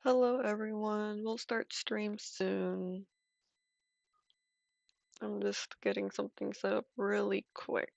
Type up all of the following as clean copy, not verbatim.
Hello everyone, we'll start stream soon. I'm just getting something set up really quick.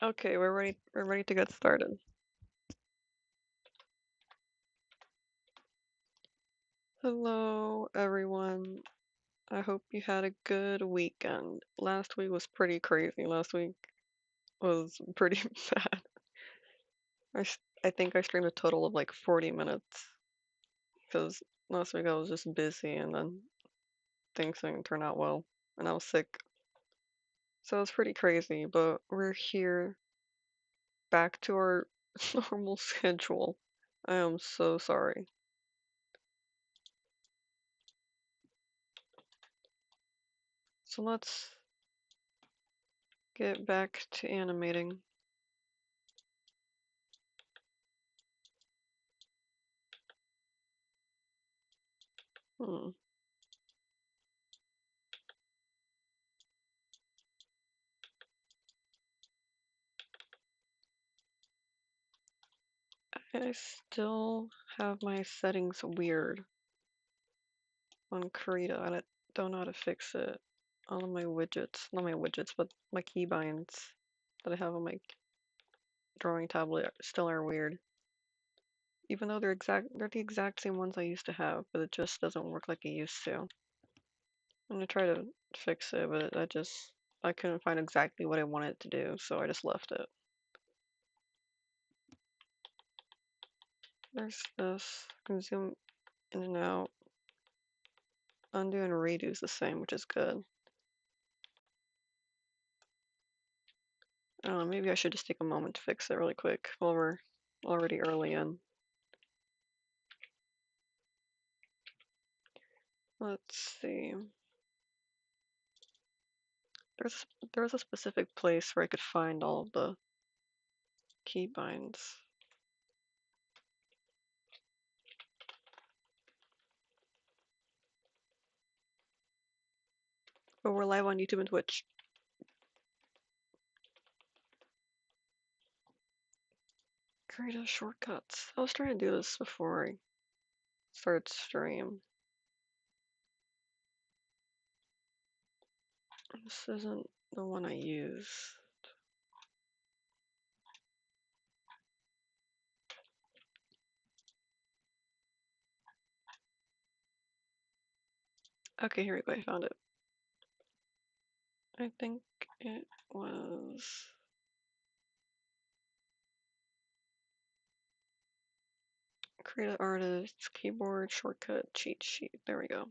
Okay, we're ready. We're ready to get started. Hello, everyone. I hope you had a good weekend. Last week was pretty crazy. Last week was pretty bad. I think I streamed a total of like 40 minutes because last week I was just busy and then things didn't turn out well and I was sick. So it was pretty crazy, but we're here back to our normal schedule. I am so sorry. So let's get back to animating. Hmm. I still have my settings weird on Krita. Don't know how to fix it. All of my widgets, not my widgets, but my keybinds that I have on my drawing tablet still are weird. Even though they're the exact same ones I used to have, but it just doesn't work like it used to. I'm gonna try to fix it, but I couldn't find exactly what I wanted it to do, so I just left it. There's this. I can zoom in and out. Undo and redo is the same, which is good. I don't know, maybe I should just take a moment to fix it really quick while we're already early in. Let's see. There's a specific place where I could find all of the keybinds. But we're live on YouTube and Twitch. Create a shortcuts. I was trying to do this before I started stream. This isn't the one I use. Okay, here we go. I found it. I think it was create an artist, keyboard, shortcut, cheat sheet. There we go.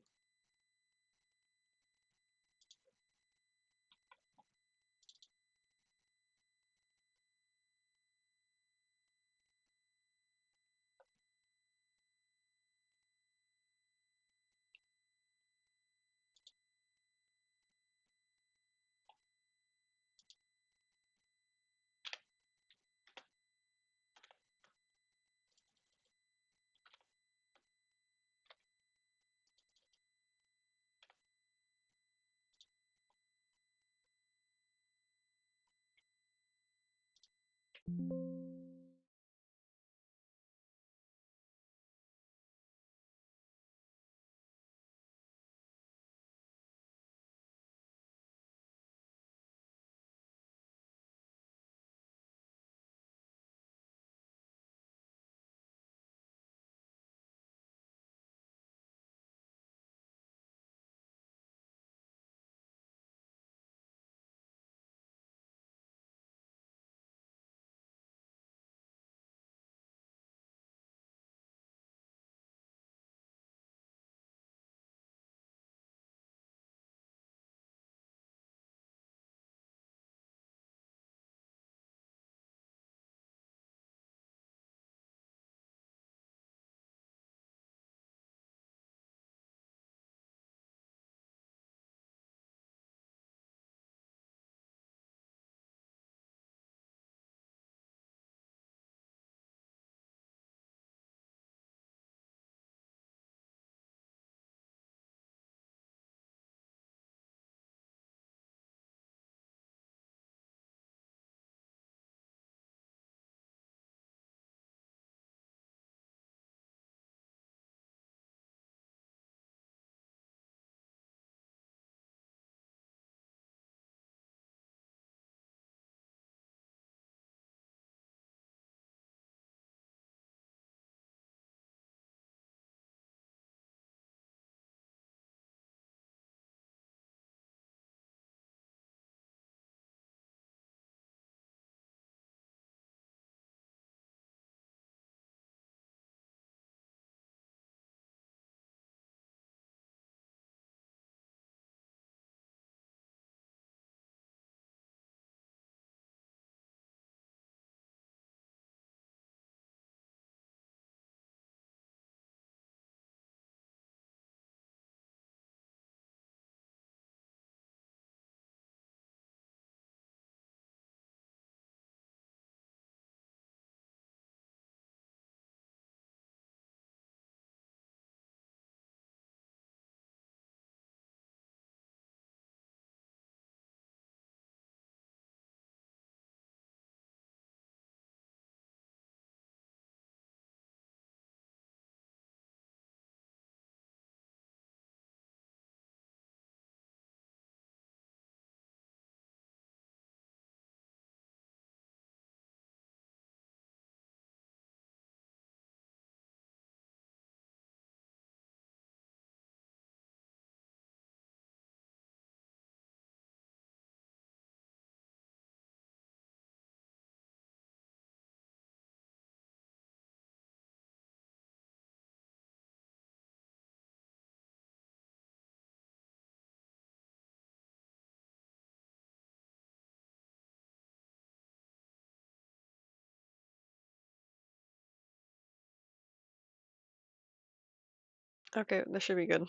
Okay, this should be good.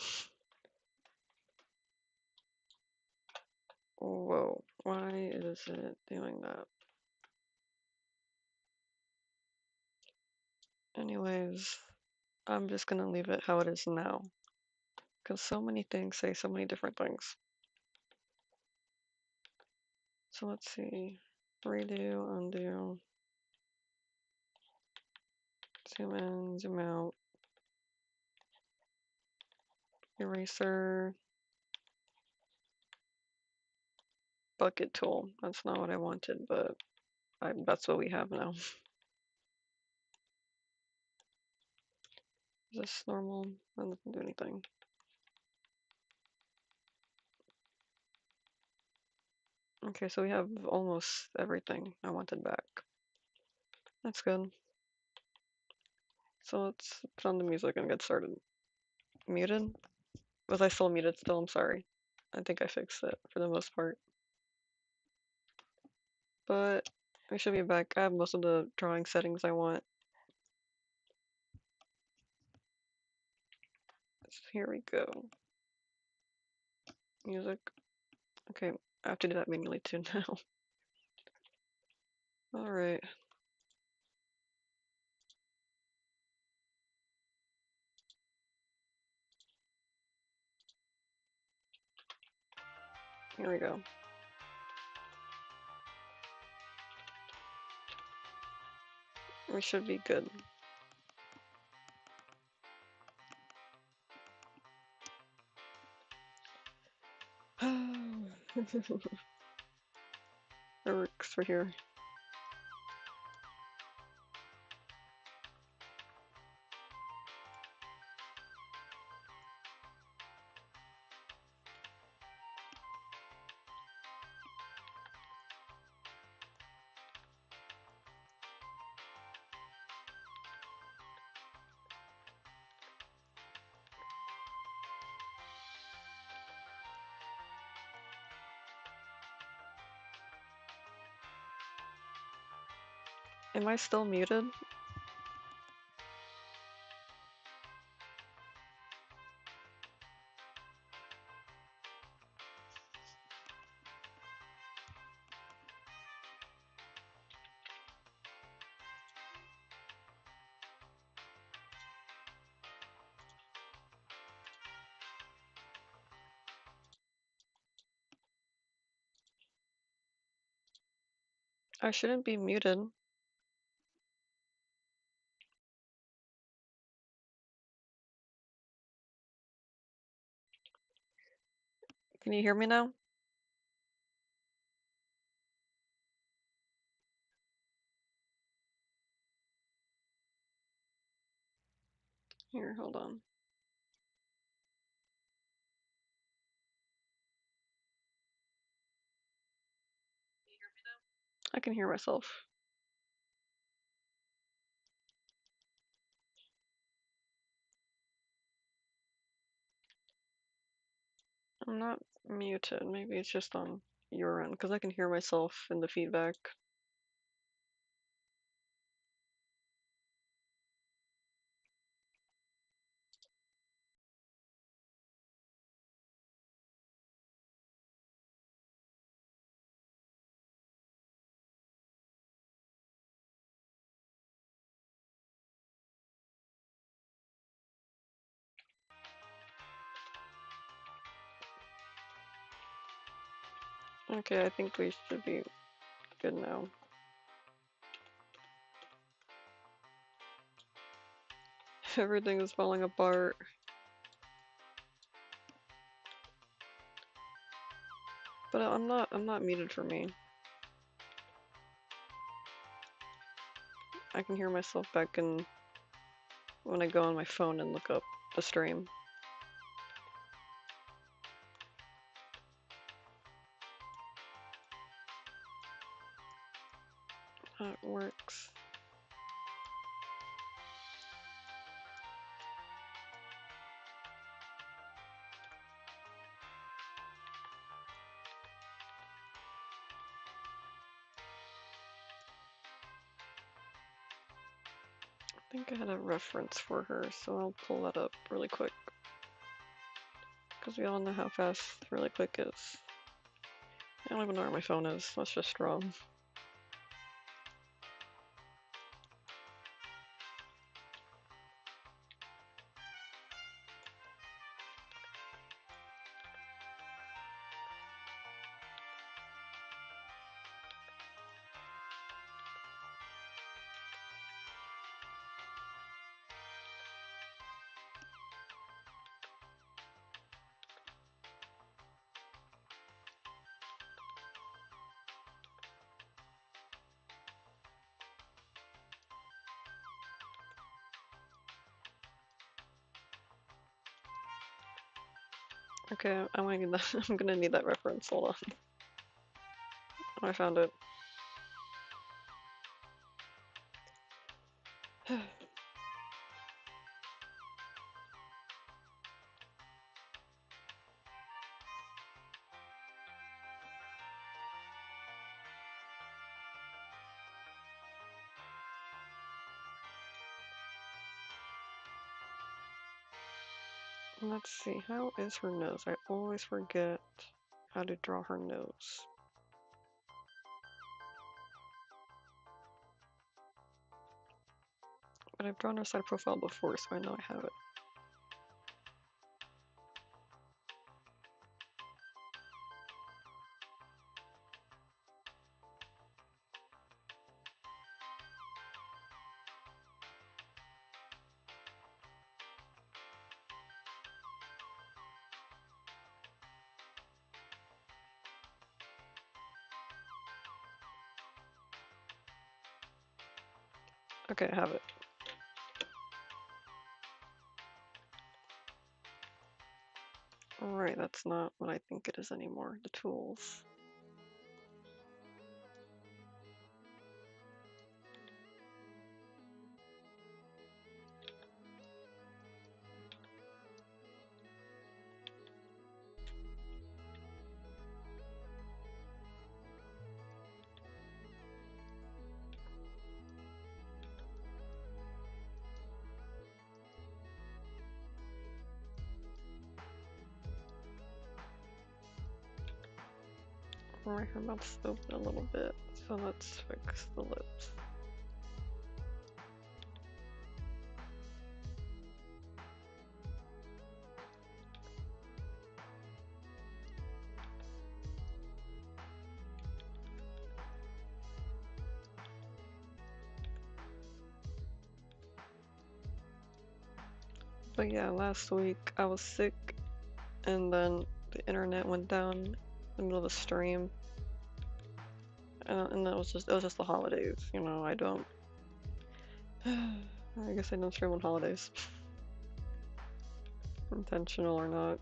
Whoa, why is it doing that? Anyways, I'm just gonna leave it how it is now. Because so many things say so many different things. So let's see. Redo, undo, zoom in, zoom out, eraser, bucket tool. That's not what I wanted, but that's what we have now. Is this normal? That doesn't do anything. Okay, so we have almost everything I wanted back. That's good. So let's put on the music and get started. Muted? Was I still muted still? I'm sorry. I think I fixed it for the most part. But we should be back. I have most of the drawing settings I want. So here we go. Music. Okay, I have to do that manually too now. Alright. Here we go. We should be good. That works for here. Am I still muted? I shouldn't be muted. Can you hear me now? Here, hold on. I can hear myself. I'm not muted. Maybe it's just on your end because I can hear myself in the feedback. Okay, I think we should be good now. Everything is falling apart. But I'm not muted for me. I can hear myself back in when I go on my phone and look up the stream. That works. I think I had a reference for her, so I'll pull that up really quick. because we all know how fast really quick is. I don't even know where my phone is. Let's just draw. Okay, I'm gonna need that. I'm gonna need that reference. Hold on. I found it. Let's see, how is her nose? I always forget how to draw her nose. But I've drawn her side profile before, so I know I have it. Okay, I have it. Alright, that's not what I think it is anymore. The tools. Alright, her mouth's open a little bit, so let's fix the lips. But yeah, last week I was sick, and then the internet went down in the middle of the stream. And it was just the holidays, you know, I don't I guess I don't stream on holidays. Intentional or not.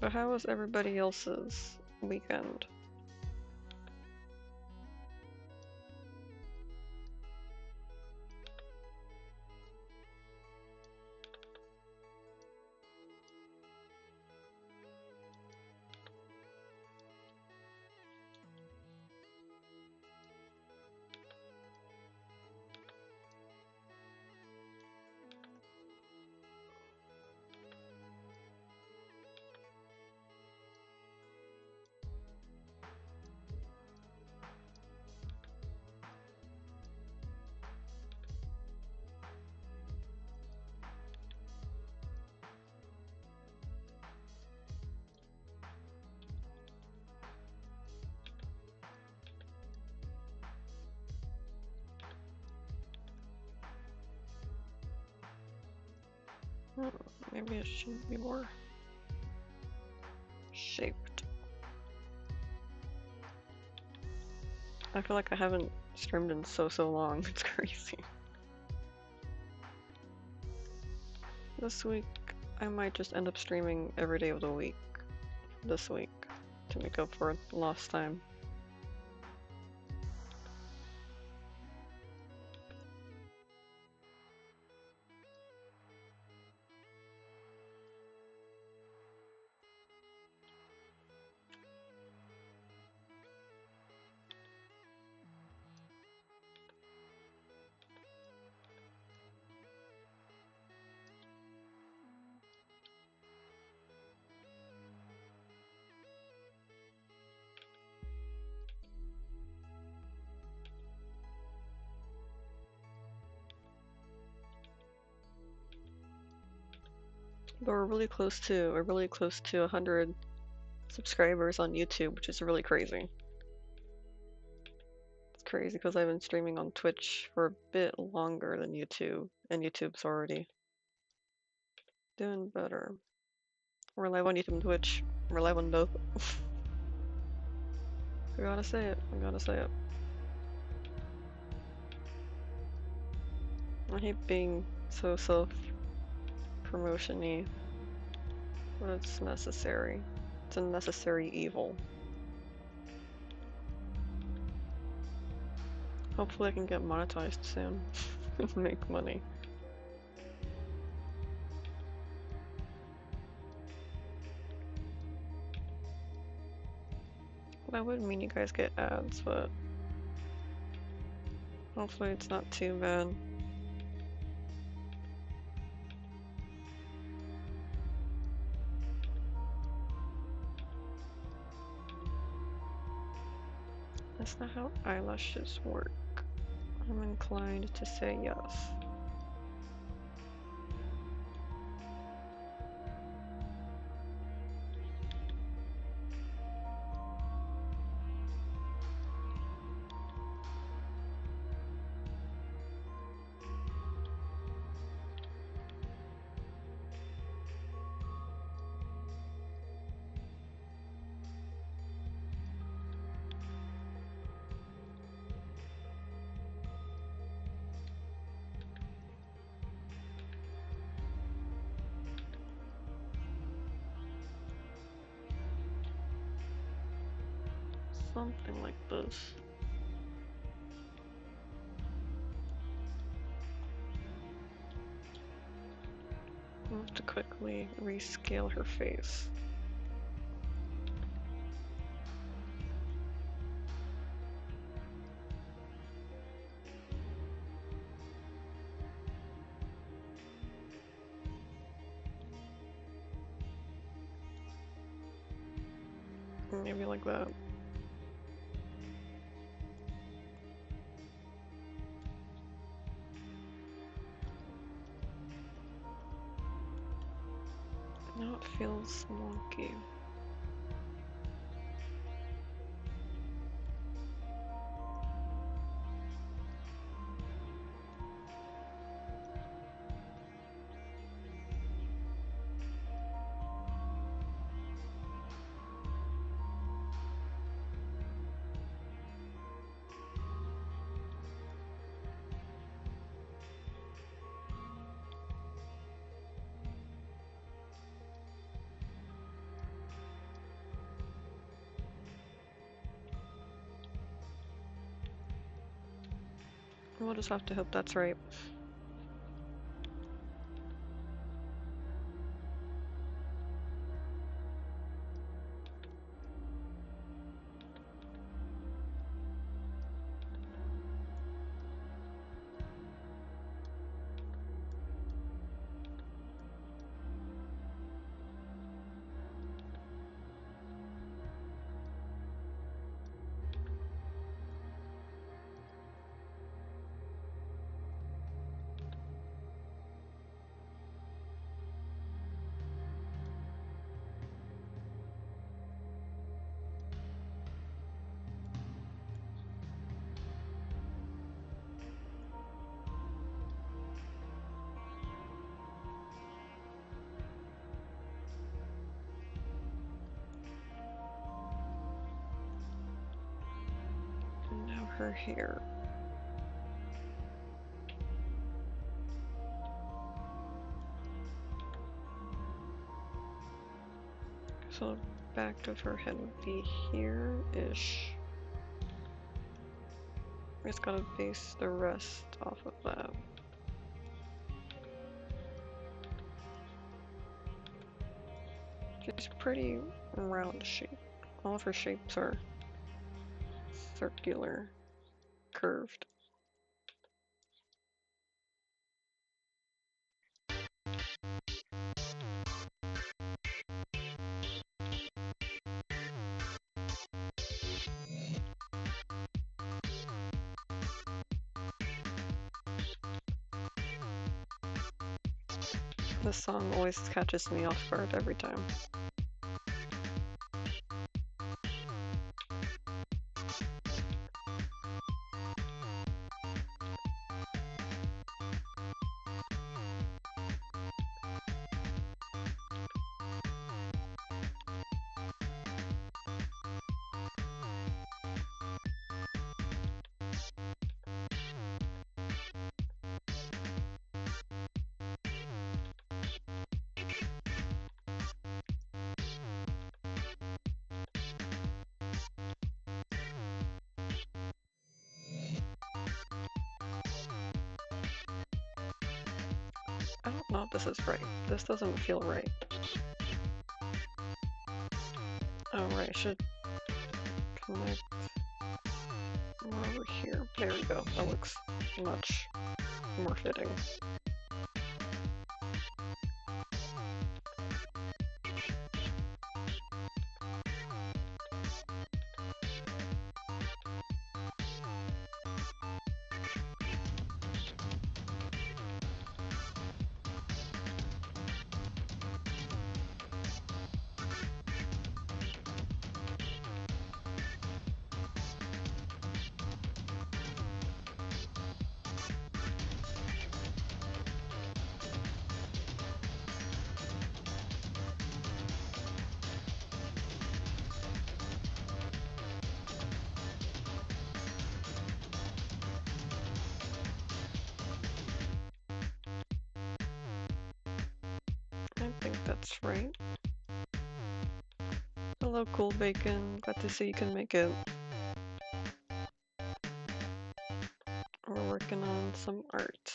But how was everybody else's weekend? Hmm, maybe it should be more shaped. I feel like I haven't streamed in so long. It's crazy. This week, I might just end up streaming every day of the week this week to make up for lost time. But we're really close to 100 subscribers on YouTube, which is really crazy. It's crazy because I've been streaming on Twitch for a bit longer than YouTube, and YouTube's already doing better. We're live on YouTube and Twitch. We're live on both. I gotta say it. I gotta say it. I hate being so self-promotion-y, but it's necessary. It's a necessary evil. Hopefully I can get monetized soon and make money. That would mean you guys get ads, but hopefully it's not too bad. That's not how eyelashes work. I'm inclined to say yes. Something like this. I have to quickly rescale her face. Maybe like that. Now it feels wonky. We'll just have to hope that's right. And now her hair. So the back of her head would be here-ish. We just gotta base the rest off of that. She's pretty round shape. All of her shapes are circular, curved. This song always catches me off guard every time. I don't know if this is right. This doesn't feel right. Oh, right, I should connect over here. There we go. That looks much more fitting. I think that's right. Hello, Cool Bacon. Glad to see you can make it. We're working on some art.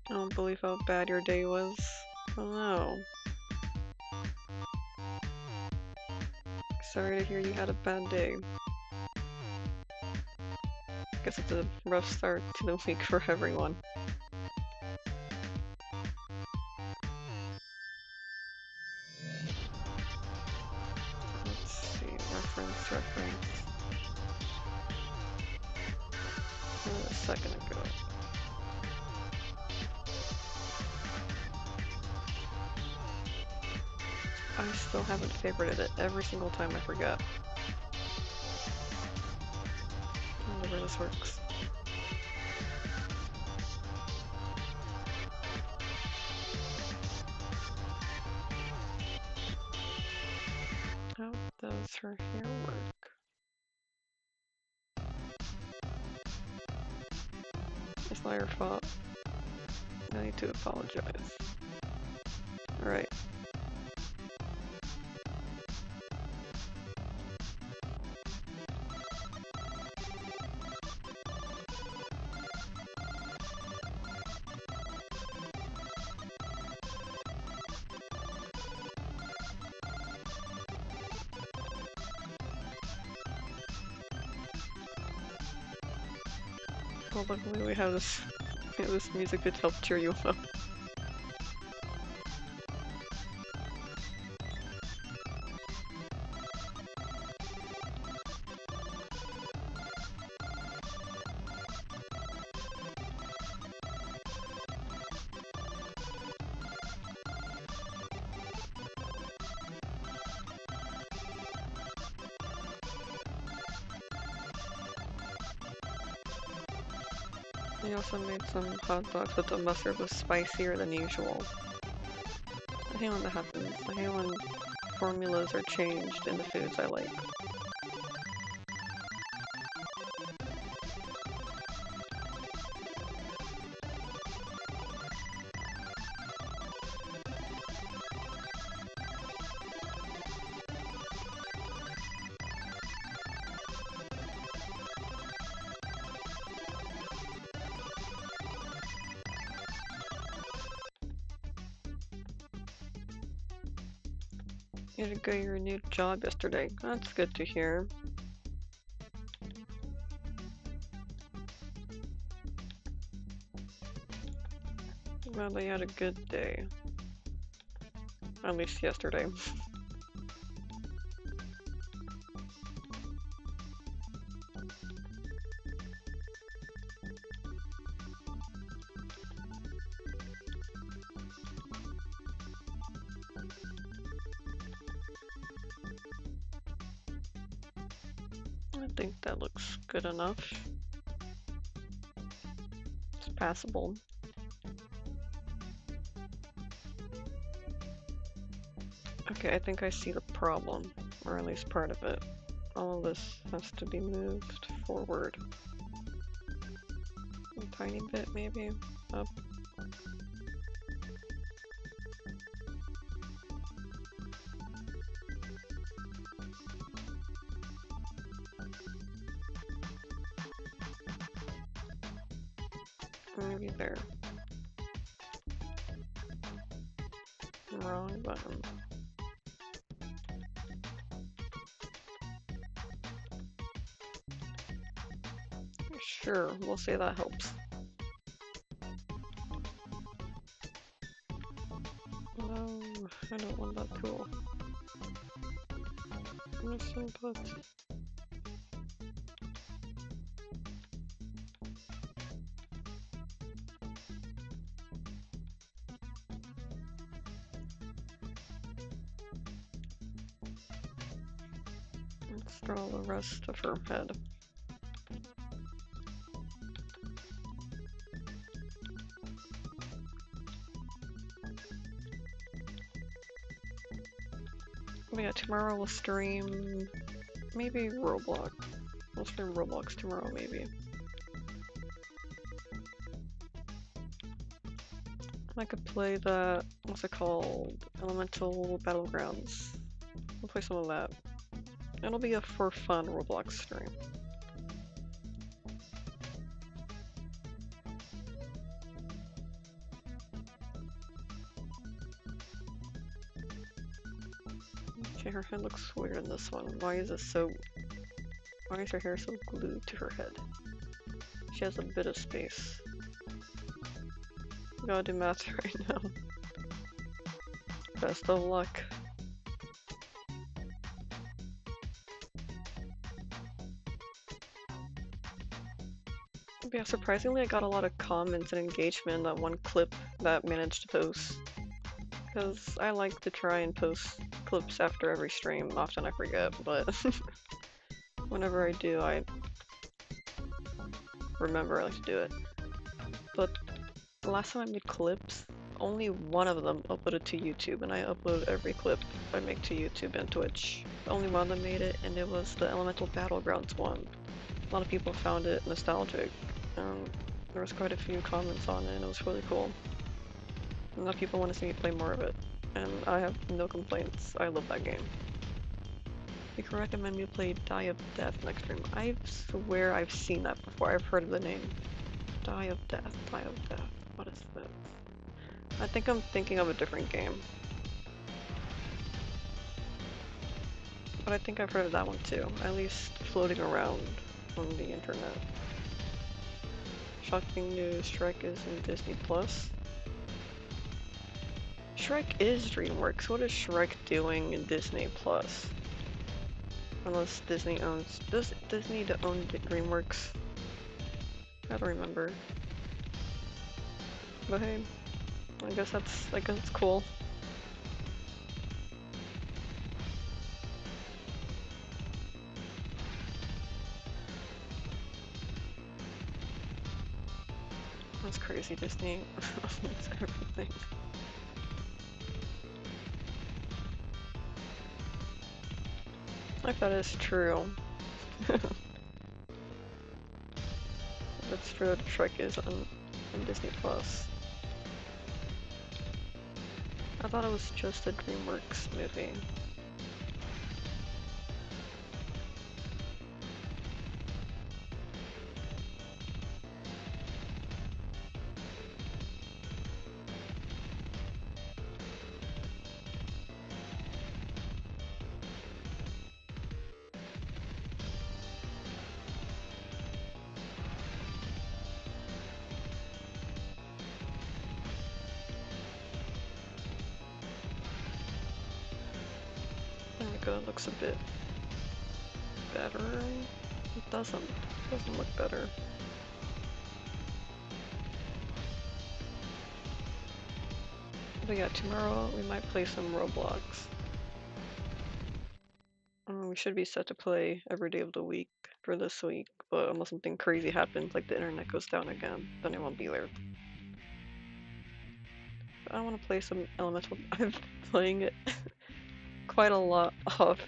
I don't believe how bad your day was. Oh no. Sorry to hear you had a bad day. Guess it's a rough start to the week for everyone. Let's see, reference. A second ago. I still haven't favorited it. Every single time I forget. I wonder where this works. How does her hair work? It's not your fault. I need to apologize. Alright. Well, luckily we have this music to help cheer you up. I also made some hot dogs, but the mustard was spicier than usual. I hate when that happens. I hate when formulas are changed in the foods I like. You had to go to your new job yesterday. That's good to hear. Glad that you had a good day. At least yesterday. I think that looks good enough. It's passable. Okay, I think I see the problem, or at least part of it. All of this has to be moved forward. A tiny bit, maybe, up. Maybe there. Wrong button. Sure, we'll say that helps. No, I don't want that tool. Miss input. Let's draw the rest of her head. But yeah, tomorrow we'll stream maybe Roblox. We'll stream Roblox tomorrow, maybe. I could play the, what's it called? Elemental Battlegrounds. We'll play some of that. It'll be a for fun Roblox stream. Okay, her head looks weird in this one. Why is her hair so glued to her head? She has a bit of space. Gotta do math right now. Best of luck. But yeah, surprisingly I got a lot of comments and engagement in that one clip that managed to post. Because I like to try and post clips after every stream. Often I forget, but whenever I do, I remember I like to do it. But the last time I made clips, only one of them uploaded to YouTube, and I upload every clip I make to YouTube and Twitch. Only one of them made it, and it was the Elemental Battlegrounds one. A lot of people found it nostalgic, and there was quite a few comments on it, and it was really cool. A lot of people want to see me play more of it, and I have no complaints. I love that game. You can recommend me play Die of Death next stream. I swear I've seen that before. I've heard of the name. Die of Death, Die of Death. What is this? I think I'm thinking of a different game. But I think I've heard of that one too. At least floating around on the internet. Shocking news, Shrek is in Disney Plus. Shrek is DreamWorks. What is Shrek doing in Disney Plus? Unless Disney owns... Does Disney own DreamWorks? I don't remember. But hey, I guess that's cool. That's crazy, Disney owns everything. If that is true. That's true that Shrek is on Disney Plus. I thought it was just a DreamWorks movie. There we go, it looks a bit better. It doesn't look better. But yeah, tomorrow we might play some Roblox. We should be set to play every day of the week for this week, but unless something crazy happens, like the internet goes down again, then it won't be there. But I want to play some Elemental. I've been playing it quite a lot off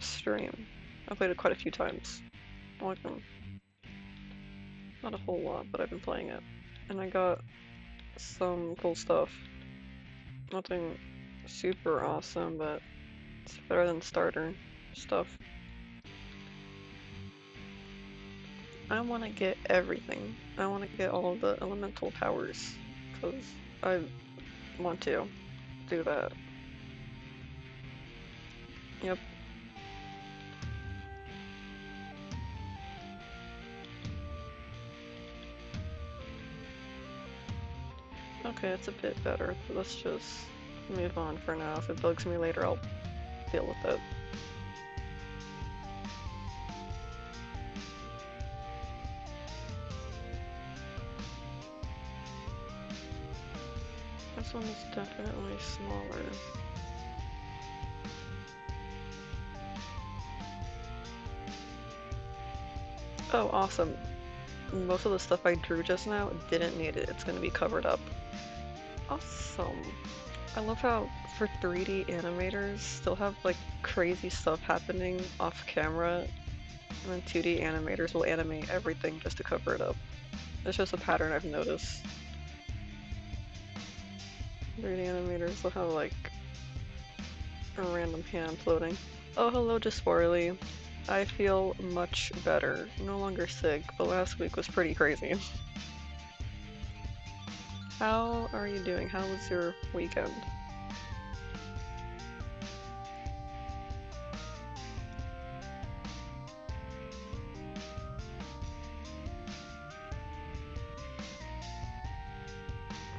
stream. I played it quite a few times. Like not a whole lot, but I've been playing it, and I got some cool stuff. Nothing super awesome, but it's better than starter stuff. I want to get everything. I want to get all the elemental powers because I want to do that. Yep. Okay, it's a bit better. Let's just move on for now. If it bugs me later, I'll deal with it. This one is definitely smaller. Oh, awesome. Most of the stuff I drew just now didn't need it. It's going to be covered up. Awesome. I love how for 3D animators still have like crazy stuff happening off camera, and then 2D animators will animate everything just to cover it up. It's just a pattern I've noticed. 3D animators will have like a random hand floating. Oh, hello, Disporly. I feel much better. No longer sick, but last week was pretty crazy. How are you doing? How was your weekend?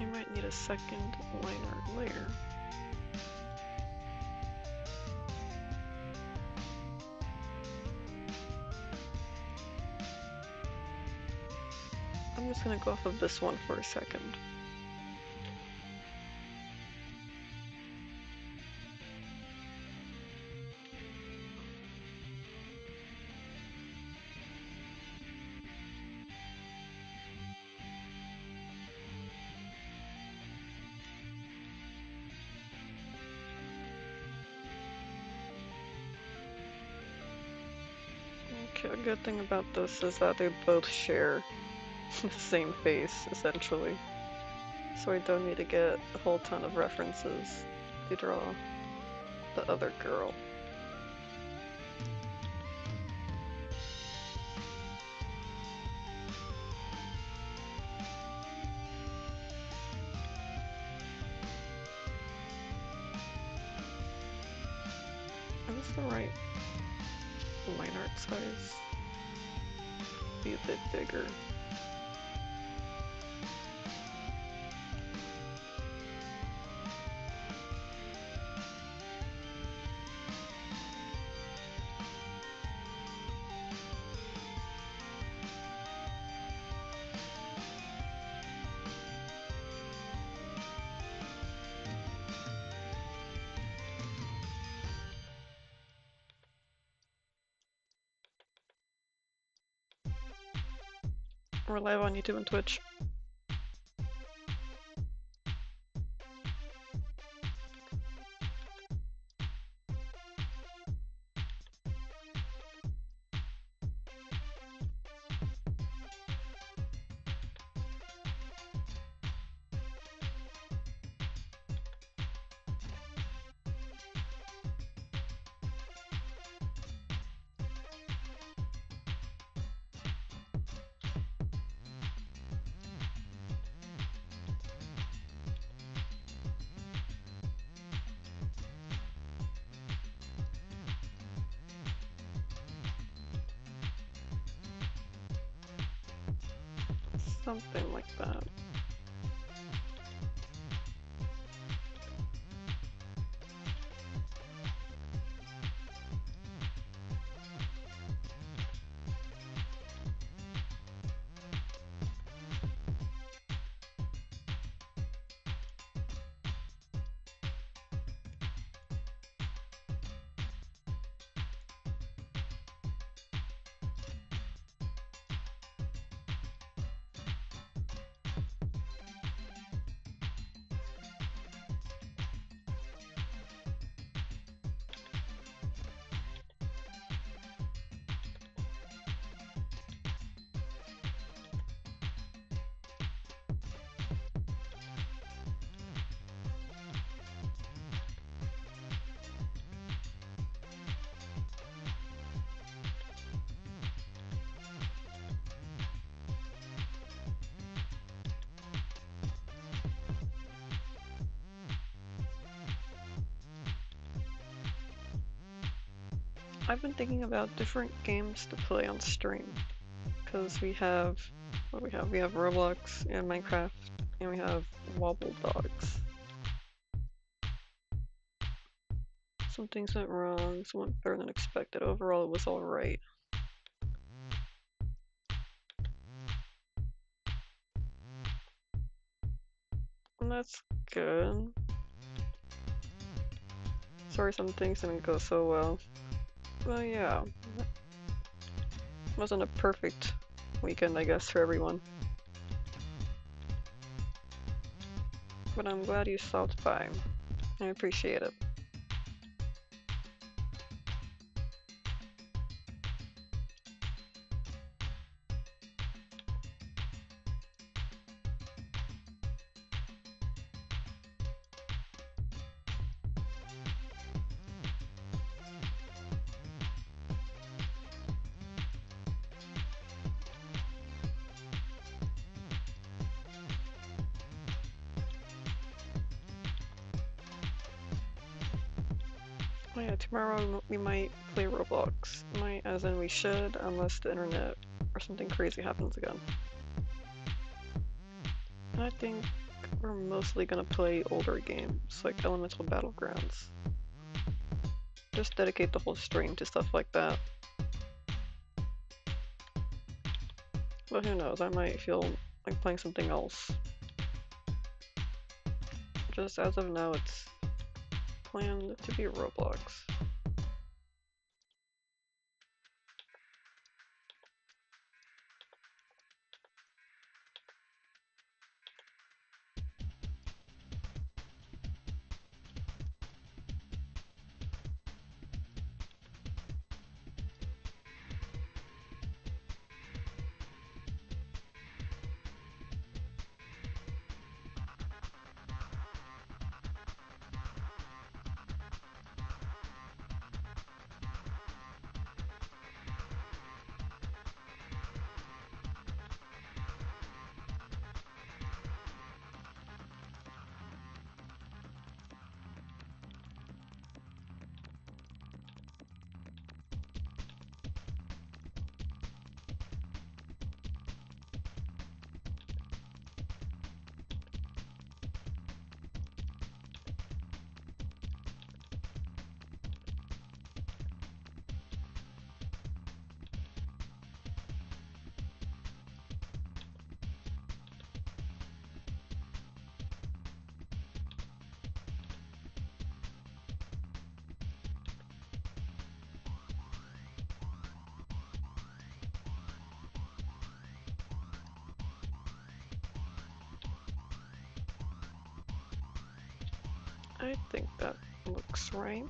You might need a second line art layer. I'm just gonna go off of this one for a second. Okay, a good thing about this is that they both share the same face, essentially. So I don't need to get a whole ton of references to draw the other girl. Is this the right line art size? Be a bit bigger. We're live on YouTube and Twitch. Something like that. I've been thinking about different games to play on stream. Because we have, what do we have? We have Roblox and Minecraft, and we have Wobble Dogs. Some things went wrong, some went better than expected. Overall, it was alright. And that's good. Sorry some things didn't go so well. Well, yeah. Wasn't a perfect weekend, I guess, for everyone. But I'm glad you stopped by. I appreciate it. Oh yeah, tomorrow we might play Roblox. Might, as in we should, unless the internet or something crazy happens again. And I think we're mostly gonna play older games, like Elemental Battlegrounds. Just dedicate the whole stream to stuff like that. But who knows, I might feel like playing something else. Just as of now, it's planned to be Roblox. I think that looks right.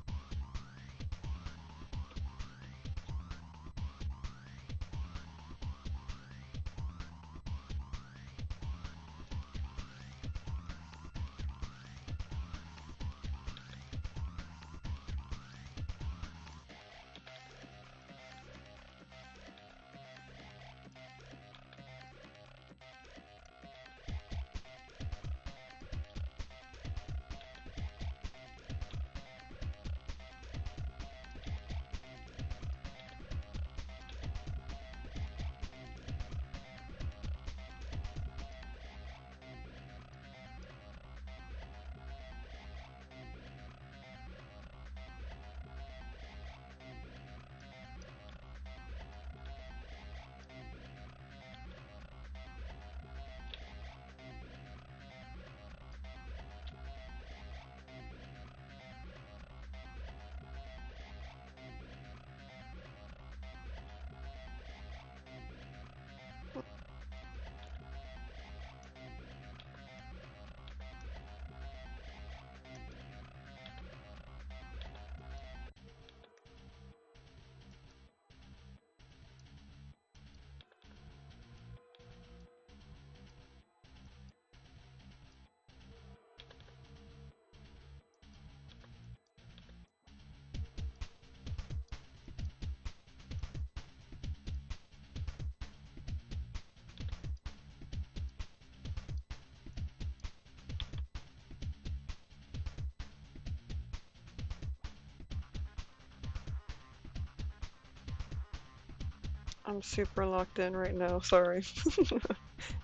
I'm super locked in right now, sorry.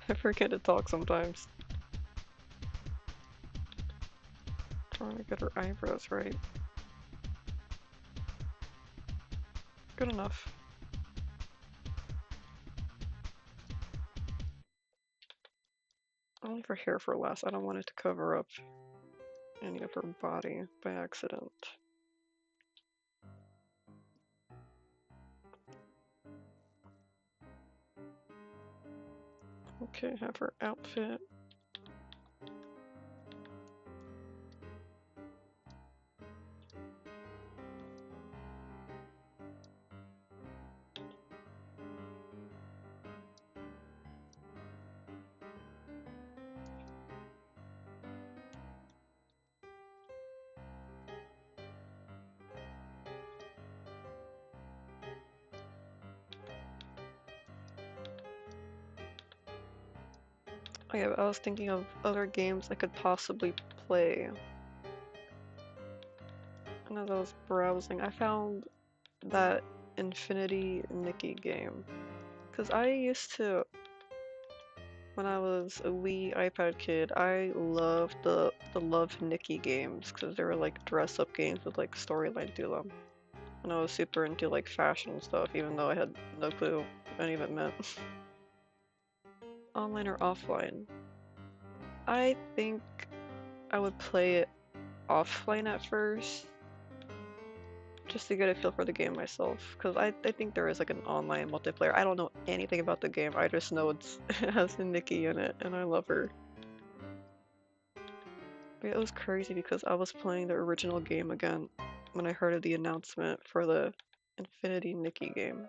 I forget to talk sometimes. Trying to get her eyebrows right. Good enough. I want her hair for less. I don't want it to cover up any of her body by accident. Okay, have her outfit. Oh yeah, I was thinking of other games I could possibly play. And as I was browsing, I found that Infinity Nikki game. Because I used to, when I was a wee iPad kid, I loved the Love Nikki games because they were like dress up games with like storyline to them. And I was super into like fashion stuff, even though I had no clue what any of it meant. Online or offline? I think I would play it offline at first, just to get a feel for the game myself. Because I think there is like an online multiplayer. I don't know anything about the game. I just know it has a Nikki in it, and I love her. But it was crazy because I was playing the original game again when I heard of the announcement for the Infinity Nikki game.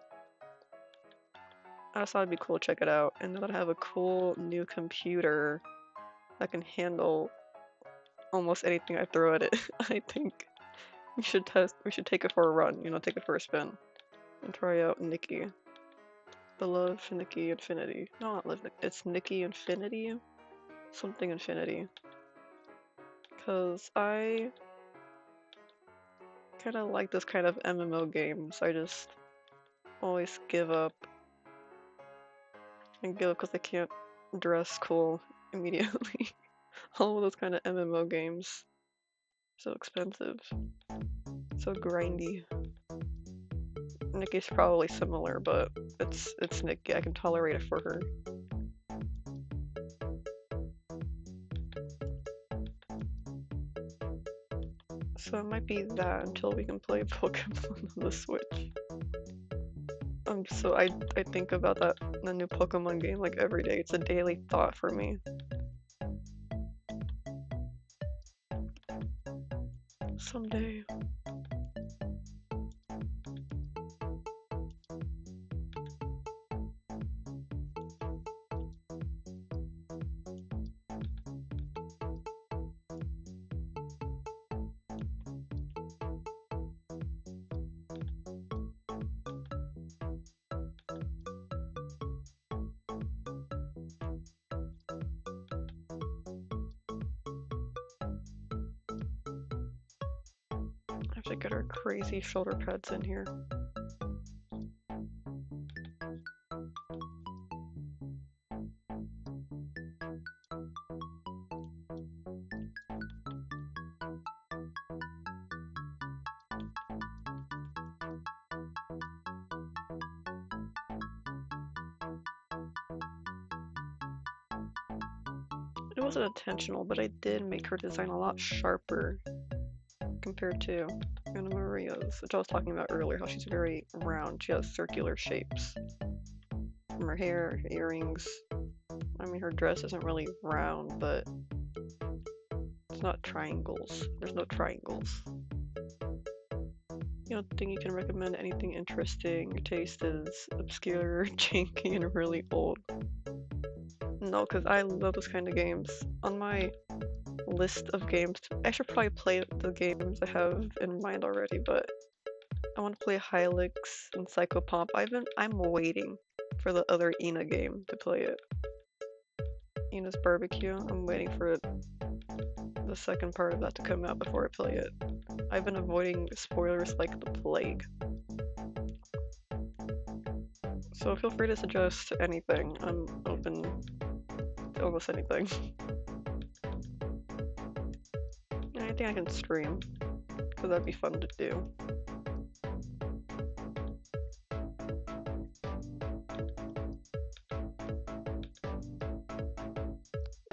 I thought it'd be cool to check it out, and now that I have a cool new computer that can handle almost anything I throw at it, I think we should take it for a run, take it for a spin, and try out Nikki. The Love Nikki Infinity. No, not Love Nikki, it's Nikki Infinity? Something Infinity. Because I kind of like this kind of MMO games. I just always give up. And give up because I can't dress cool immediately. All of those kind of MMO games. So expensive. So grindy. Nikki's probably similar, but it's Nikki. I can tolerate it for her. So it might be that until we can play Pokemon on the Switch. So I think about the new Pokemon game like every day. It's a daily thought for me. Someday. I have to get our crazy shoulder pads in here. It wasn't intentional, but I did make her design a lot sharper compared to Anna Maria's, which I was talking about earlier, how she's very round. She has circular shapes. From her hair, earrings. I mean, her dress isn't really round, but it's not triangles. There's no triangles. You don't think you can recommend anything interesting? Your taste is obscure, janky, and really old. No, because I love those kind of games. On my list of games, I should probably play the games I have in mind already, but I want to play Hylix and Psychopomp. I'm waiting for the other Ina game to play it. Ina's Barbecue. I'm waiting for the second part of that to come out before I play it. I've been avoiding spoilers like the plague. So feel free to suggest anything. I'm open to almost anything. I think I can stream, because that'd be fun to do.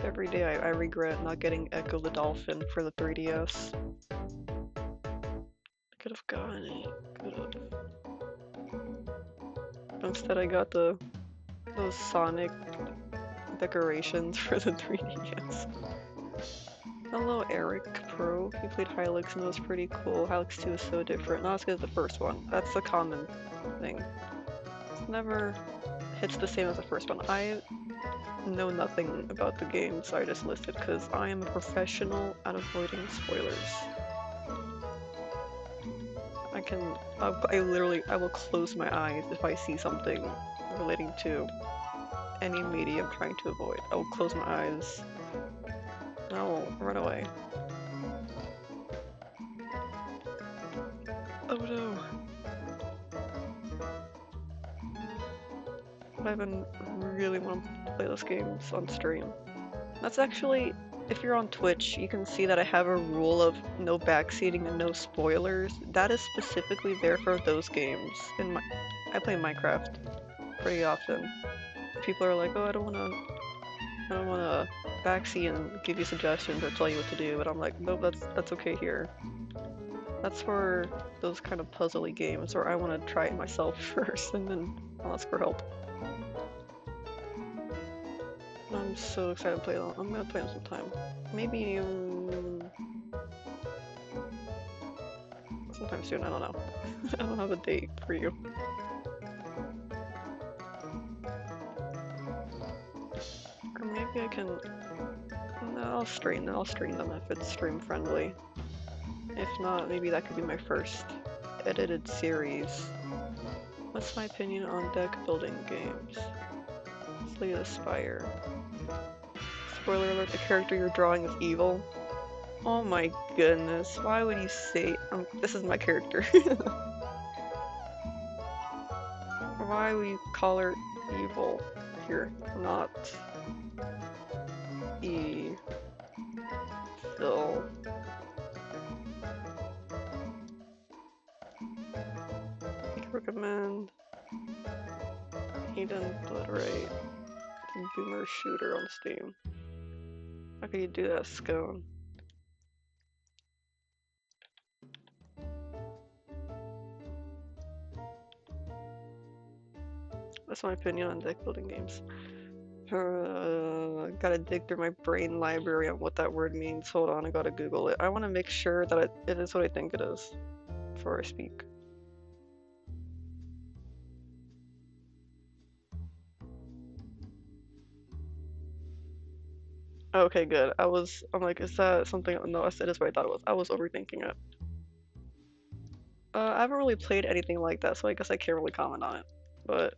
Every day I regret not getting Echo the Dolphin for the 3DS. Could have gotten it, could have. Instead I got those Sonic decorations for the 3DS. Hello Eric Pro, he played Hylix and it was pretty cool. Hylix 2 is so different, not as good as the first one. That's the common thing. It never hits the same as the first one. I know nothing about the game, so I just listed because I am a professional at avoiding spoilers. I will close my eyes if I see something relating to any media I'm trying to avoid. I will close my eyes and I will run away. Oh no. I've been really wanting to play those games on stream. That's actually, if you're on Twitch, you can see that I have a rule of no backseating and no spoilers. That is specifically there for those games. I play Minecraft pretty often. People are like, oh, I don't wanna backseat and give you suggestions or tell you what to do, but I'm like, nope, that's okay here. That's for those kind of puzzly games where I want to try it myself first and then I'll ask for help. I'm so excited to play them. I'm gonna play them sometime. Maybe sometime soon, I don't know. I don't have a date for you. Or maybe I can... No, I'll stream them if it's stream friendly. If not, maybe that could be my first edited series. What's my opinion on deck building games? Slay the Spire. Spoiler alert, the character you're drawing is evil. Oh my goodness, why would you say... this is my character. Why would you call her evil here? Not... evil. Recommend Eden Bloodray Boomer Shooter on Steam. How can you do that, Scone? That's my opinion on deck building games. Gotta dig through my brain library on what that word means. Hold on, I gotta Google it. I want to make sure that it is what I think it is before I speak. Okay, good. I'm like, is that something? No, it is what I thought it was. I was overthinking it. I haven't really played anything like that, so I guess I can't really comment on it. But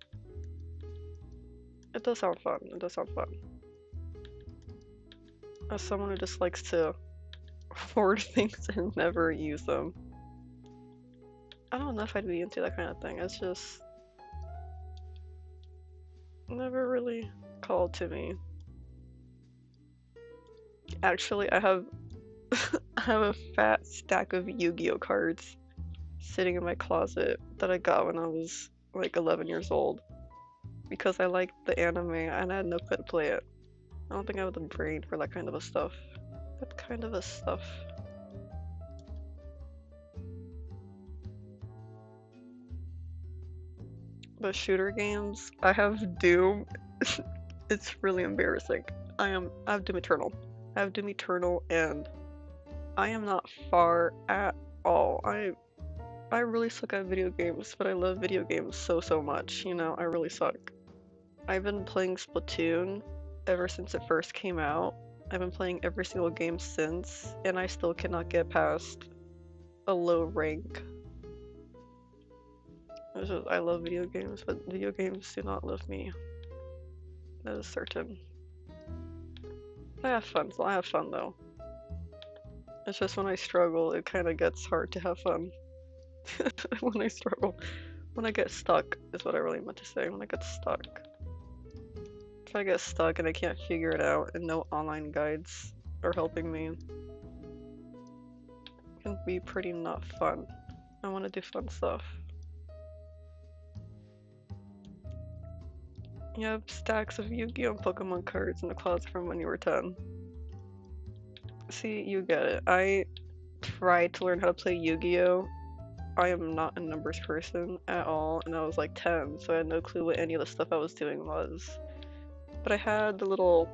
it does sound fun. It does sound fun. As someone who just likes to hoard things and never use them, I don't know if I'd be into that kind of thing. It's just never really called to me. Actually, I have I have a fat stack of Yu-Gi-Oh cards sitting in my closet that I got when I was like 11 years old because I liked the anime and I had no clue to play it. I don't think I have the brain for that kind of a stuff. That kind of a stuff. But shooter games, I have Doom. It's really embarrassing. I have Doom Eternal. I have Doom Eternal and I am not far at all. I really suck at video games, but I love video games so much, you know, I really suck. I've been playing Splatoon ever since it first came out. I've been playing every single game since, and I still cannot get past a low rank. I love video games, but video games do not love me. That is certain. I have fun though. It's just when I struggle, it kind of gets hard to have fun. When I struggle. When I get stuck is what I really meant to say. When I get stuck. If I get stuck and I can't figure it out and no online guides are helping me, it can be pretty not fun. I want to do fun stuff. You have stacks of Yu-Gi-Oh! And Pokemon cards in the closet from when you were 10. See, you get it. I tried to learn how to play Yu-Gi-Oh! I am not a numbers person at all, and I was like 10, so I had no clue what any of the stuff I was doing was. But I had the little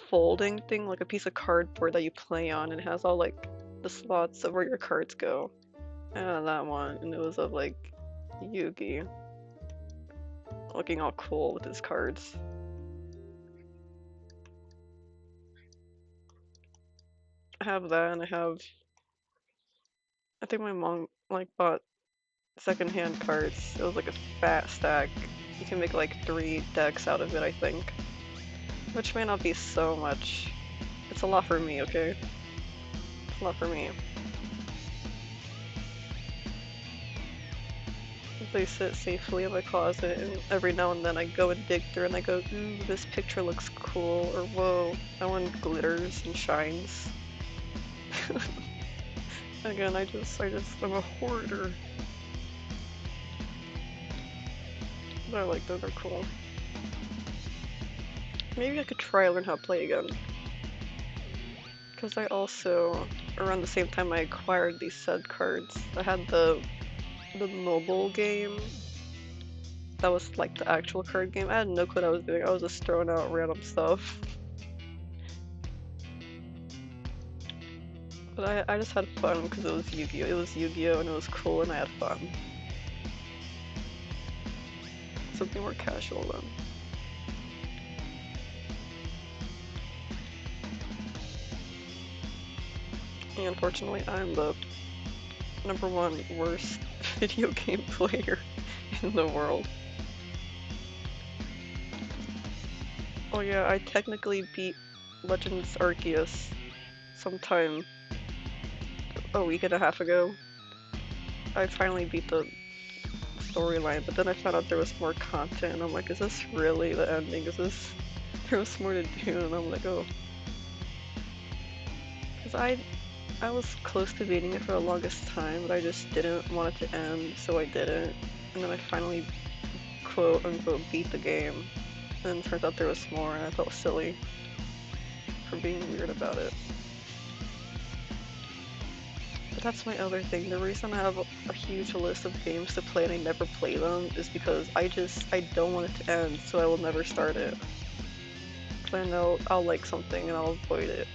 folding thing, like a piece of cardboard that you play on, and it has all like the slots of where your cards go. I had that one, and it was of like Yugi looking all cool with his cards. I have that, and I think my mom like bought secondhand cards. It was like a fat stack. You can make like 3 decks out of it, I think. Which may not be so much. It's a lot for me, okay? It's a lot for me. They sit safely in my closet, and every now and then I go and dig through and I go, ooh, this picture looks cool, or whoa, that one glitters and shines. Again, I'm a hoarder. But I like them, they're cool. Maybe I could try to learn how to play again. Because I also, around the same time I acquired these said cards, I had the mobile game that was like the actual card game. I had no clue what I was doing. I was just throwing out random stuff. But I just had fun because it was Yu-Gi-Oh! It was Yu-Gi-Oh! And it was cool and I had fun. Something more casual then. And unfortunately, I'm the #1 worst video game player in the world. Oh yeah, I technically beat Legends Arceus sometime a week and a half ago. I finally beat the storyline, but then I found out there was more content, and I'm like, is this really the ending? Is this... There was more to do, and I'm like, oh. Because I was close to beating it for the longest time, but I just didn't want it to end, so I didn't. And then I finally, quote unquote, beat the game. And it turns out there was more, and I felt silly for being weird about it. But that's my other thing. The reason I have a huge list of games to play and I never play them is because I don't want it to end, so I will never start it. Because I know I'll like something and I'll avoid it.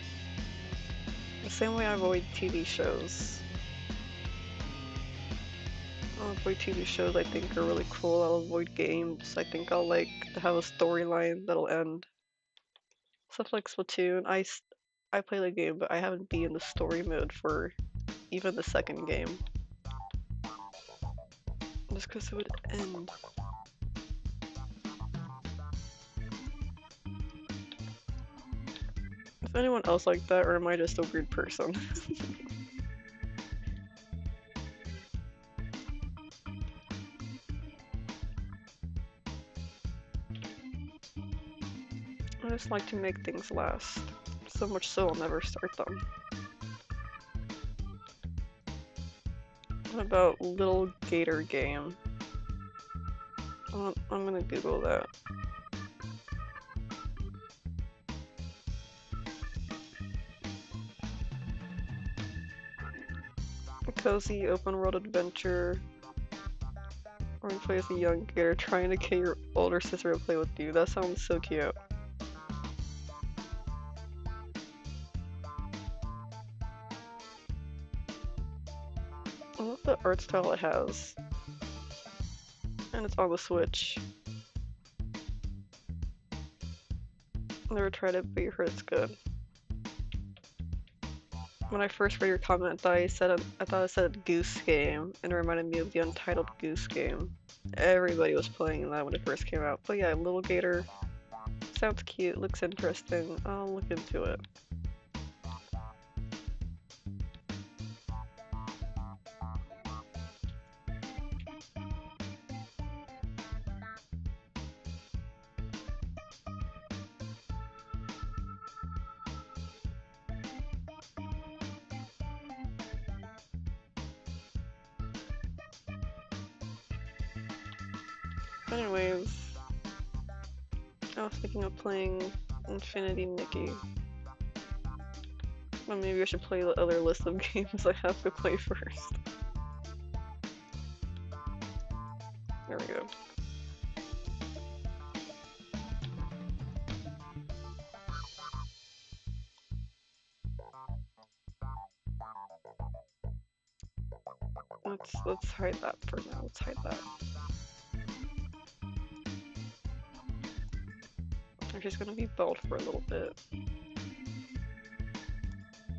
The same way I avoid TV shows. I'll avoid TV shows I think are really cool. I'll avoid games I think I'll like to have a storyline that'll end. Stuff like Splatoon, I play the game, but I haven't been in the story mode for even the second game. Just because it would end. Is anyone else like that, or am I just a weird person? I just like to make things last. So much so I'll never start them. What about Little Gator Game? I'm gonna Google that. A cozy open world adventure where you play as a young gator trying to get your older sister to play with you. That sounds so cute. I love the art style it has. And it's on the Switch. Never tried it, but you heard it's good. When I first read your comment, I thought it said Goose Game, and it reminded me of the Untitled Goose Game. Everybody was playing that when it first came out. But yeah, Little Gator sounds cute, looks interesting. I'll look into it. Anyways, I was thinking of playing Infinity Nikki. But maybe I should play the other list of games I have to play first. There we go. Let's hide that for now. Let's hide that. I'm just gonna be bald for a little bit.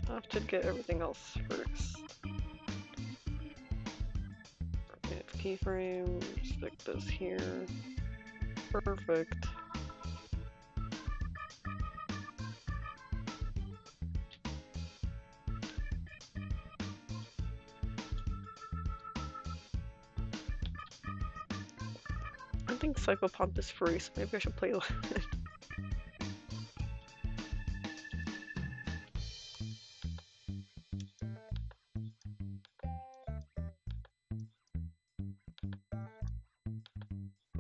I have to get everything else first. It's keyframe, stick this here. Perfect. I think Psychopomp is free, so maybe I should play that.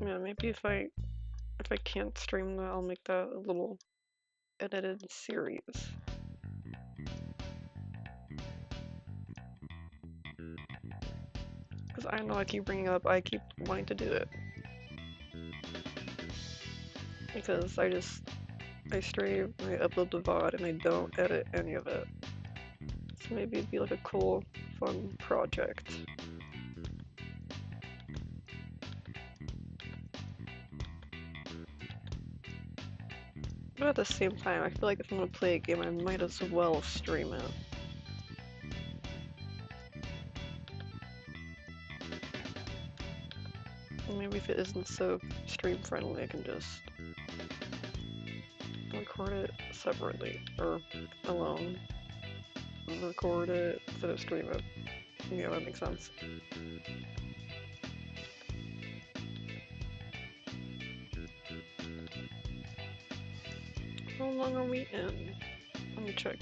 Yeah, maybe if I can't stream that, I'll make that a little edited series. Because I know I keep bringing up, I keep wanting to do it. Because I stream, I upload the VOD, and I don't edit any of it. So maybe it'd be like a cool, fun project. But at the same time, I feel like if I'm gonna play a game, I might as well stream it. Maybe if it isn't so stream friendly, I can just record it separately, or alone. Record it instead of stream it. Yeah, that makes sense. How long are we in? Let me check.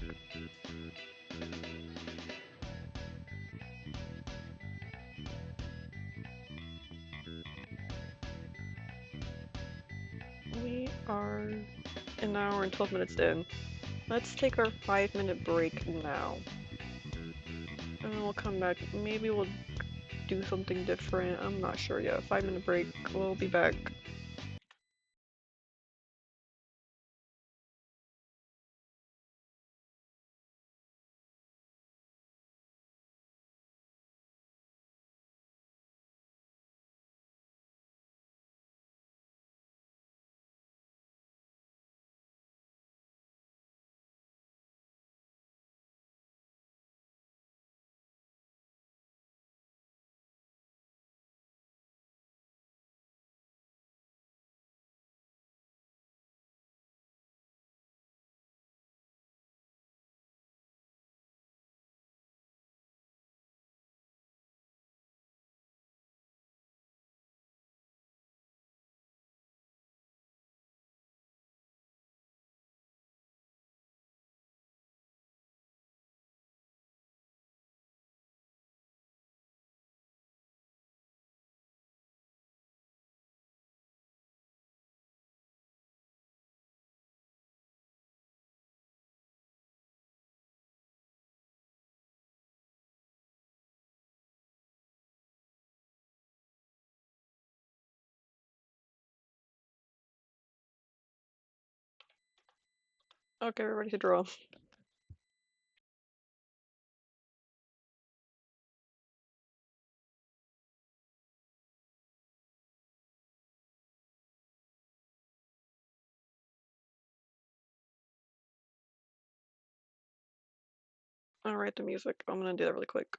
We are an hour and 12 minutes in. Let's take our 5-minute break now. And then we'll come back. Maybe we'll do something different. I'm not sure yet. 5-minute break. We'll be back. Okay, we're ready to draw. Alright, the music. I'm gonna do that really quick.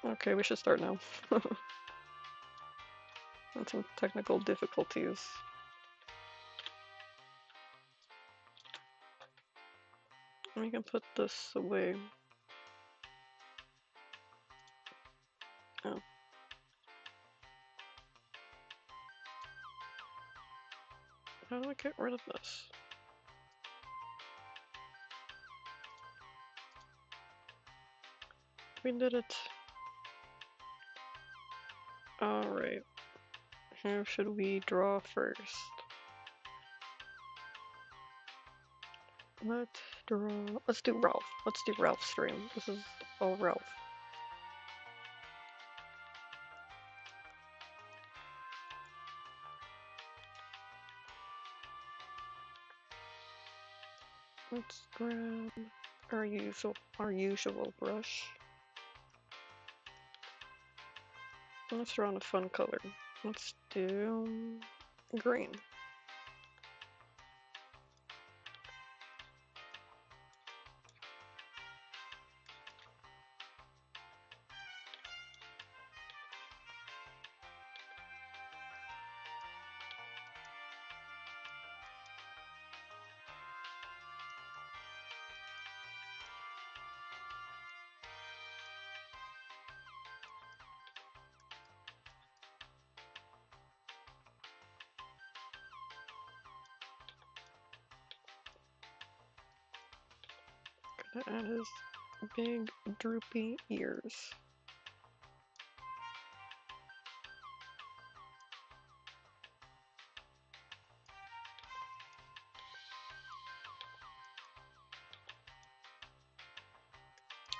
Okay, we should start now. And some technical difficulties. We can put this away. Oh. How do I get rid of this? We did it. Alright. Who should we draw first? Let's do Ralph. Let's do Ralph's stream. This is all Ralph. Let's grab our usual brush. Let's draw on a fun color. Let's do green. Gonna add his big droopy ears.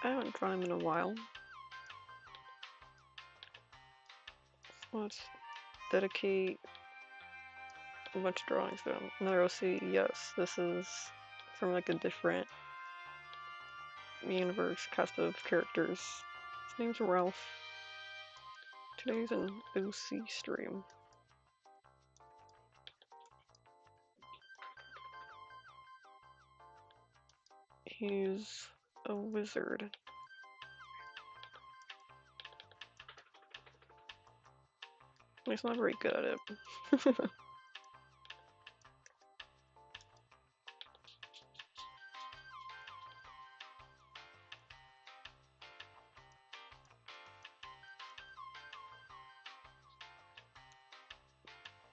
I haven't drawn him in a while. So let's dedicate a bunch of drawings to him. And then you'll see, yes, this is from like a different universe cast of characters. His name's Ralph. Today's an OC stream. He's a wizard. He's not very good at it.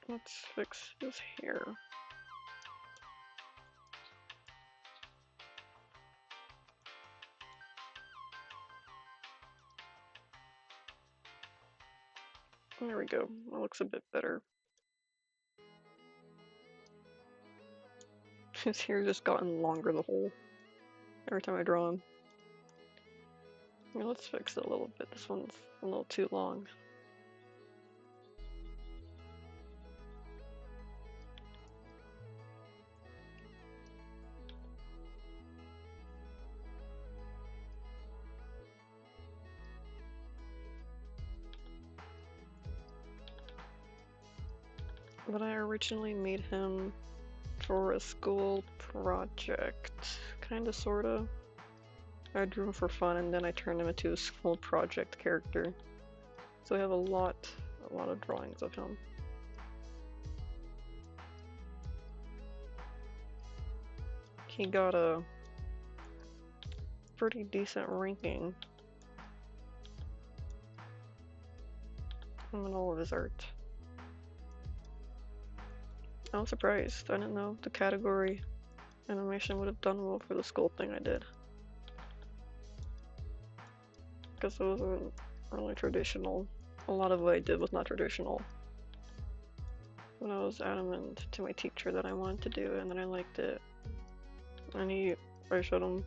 Let's fix his hair. There we go. That looks a bit better. His hair just gotten longer the whole every time I draw him. Yeah, let's fix it a little bit. This one's a little too long. But I originally made him for a school project. Kinda, sorta. I drew him for fun and then I turned him into a school project character. So I have a lot of drawings of him. He got a pretty decent ranking in all of his art. I was surprised. I didn't know the category animation would have done well for the school thing I did. Because it wasn't really traditional. A lot of what I did was not traditional. But I was adamant to my teacher that I wanted to do it, and then I liked it. And I showed him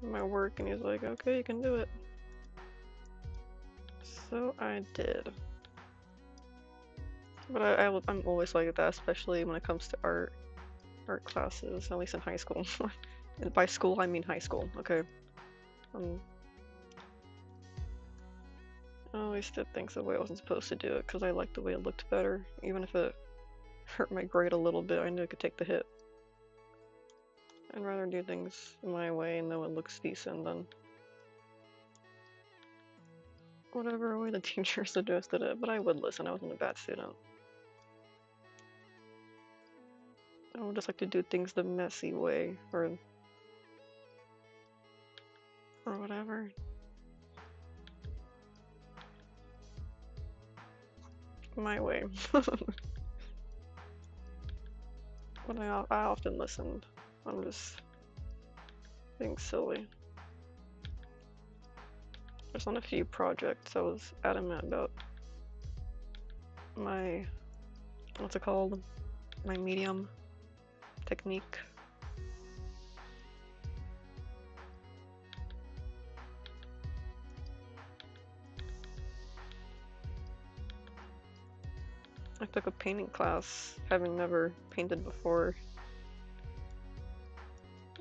my work, and he's like, okay, you can do it. So I did. But I'm always like that, especially when it comes to art classes, at least in high school. And by school, I mean high school, okay? I always did things the way I wasn't supposed to do it because I liked the way it looked better. Even if it hurt my grade a little bit, I knew I could take the hit. I'd rather do things my way and know it looks decent than whatever way the teacher suggested it, but I would listen. I wasn't a bad student. I would just like to do things the messy way, or whatever. My way. But I often listened. I'm just being silly. There's on a few projects I was adamant about my, what's it called? My medium technique. I took a painting class, having never painted before.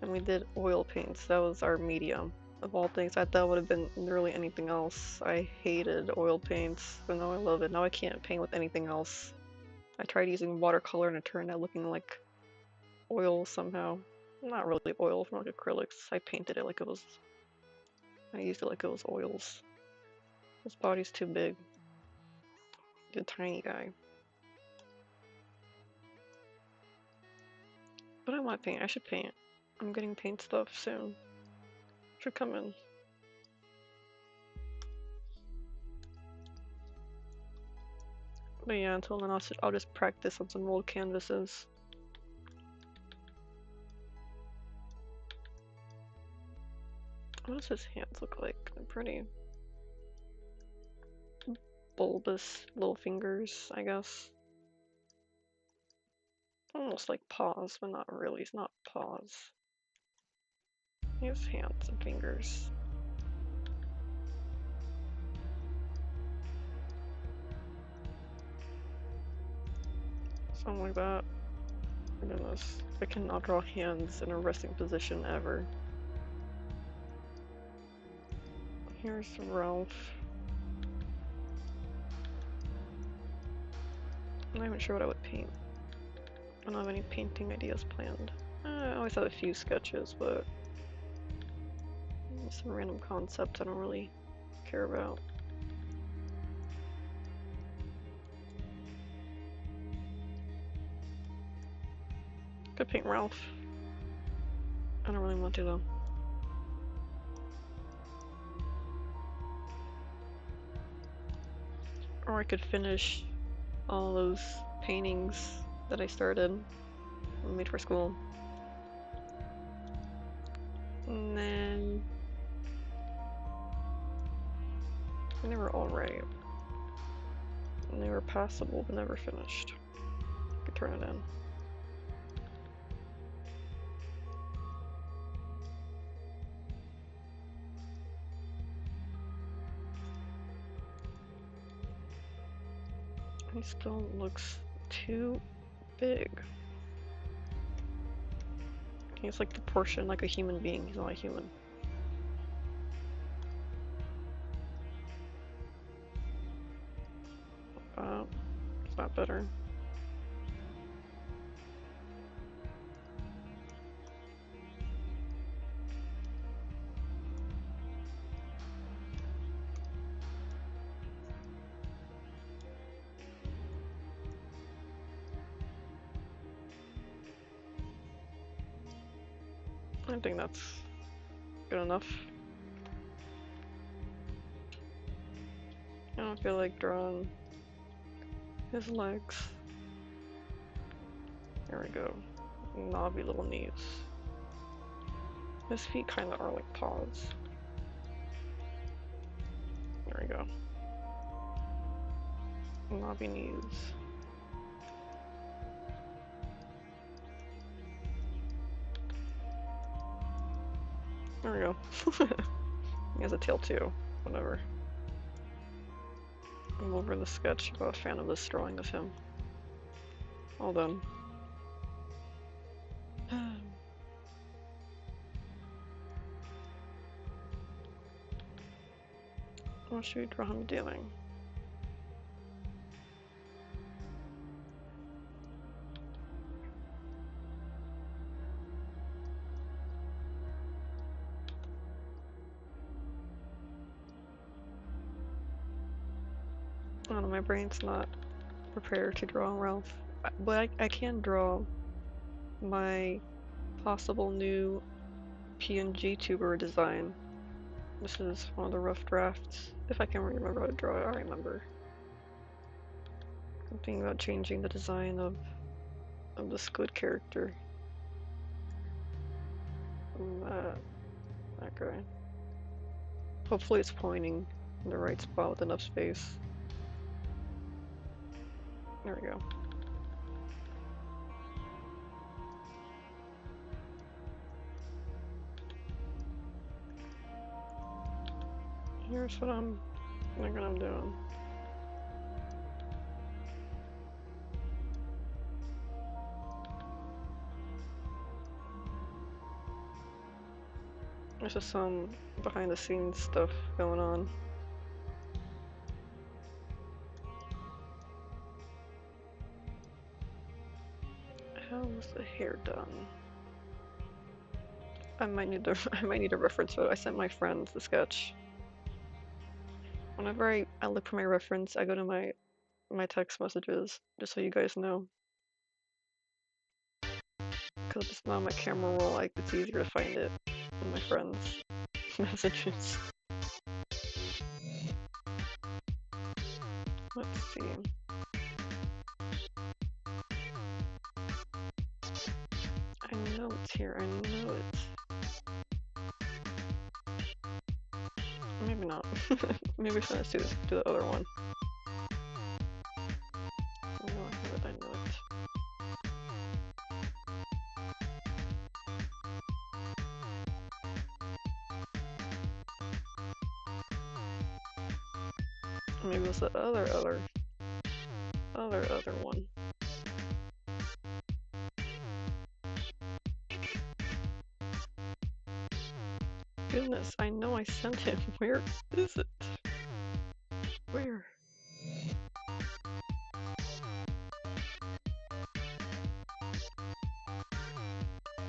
And we did oil paints. That was our medium. Of all things, I thought would have been literally anything else. I hated oil paints, but now I love it. Now I can't paint with anything else. I tried using watercolor and it turned out looking like oil somehow. Not really oil, from like acrylics. I painted it like it was, I used it like it was oils. His body's too big. He's a tiny guy. But I want paint. I should paint. I'm getting paint stuff soon. Should come in. But yeah, until then I'll just practice on some old canvases. What does his hands look like? They're pretty bulbous little fingers, I guess. Almost like paws, but not really. It's not paws. He has hands and fingers. Something like that. Goodness, I cannot draw hands in a resting position ever. Here's Ralph. I'm not even sure what I would paint. I don't have any painting ideas planned. I always have a few sketches, but some random concepts I don't really care about. Could paint Ralph. I don't really want to though. Or I could finish all those paintings that I started and made for school. And then they were alright. And they were passable but never finished. I could turn it in. He still looks too big. He's like proportioned like a human being. He's not a human. Is that better? I think that's good enough. I don't feel like drawing his legs. There we go. Knobby little knees. His feet kind of are like paws. There we go. Knobby knees. There we go. He has a tail too. Whatever. I'm over the sketch. I'm a fan of this drawing of him. All done. What should we draw him doing? don't know, my brain's not prepared to draw Ralph. But I can draw my possible new PNG tuber design. This is one of the rough drafts. If I can remember how to draw it, I'll remember. Something about changing the design of the squid character. From that guy. Hopefully it's pointing in the right spot with enough space. There we go. Here's what I'm doing. There's just some behind the scenes stuff going on. How was the hair done? I might need to I might need a reference photo. I sent my friends the sketch. Whenever I look for my reference, I go to my text messages, just so you guys know. Because it's not on my camera roll, like it's easier to find it in my friends' messages. Let's see. I know it's here. I know it's. Maybe not. Maybe I should do the other one. I know I have it. I know it. Maybe it was the other one. Goodness, I know I sent him. Where is it? Where?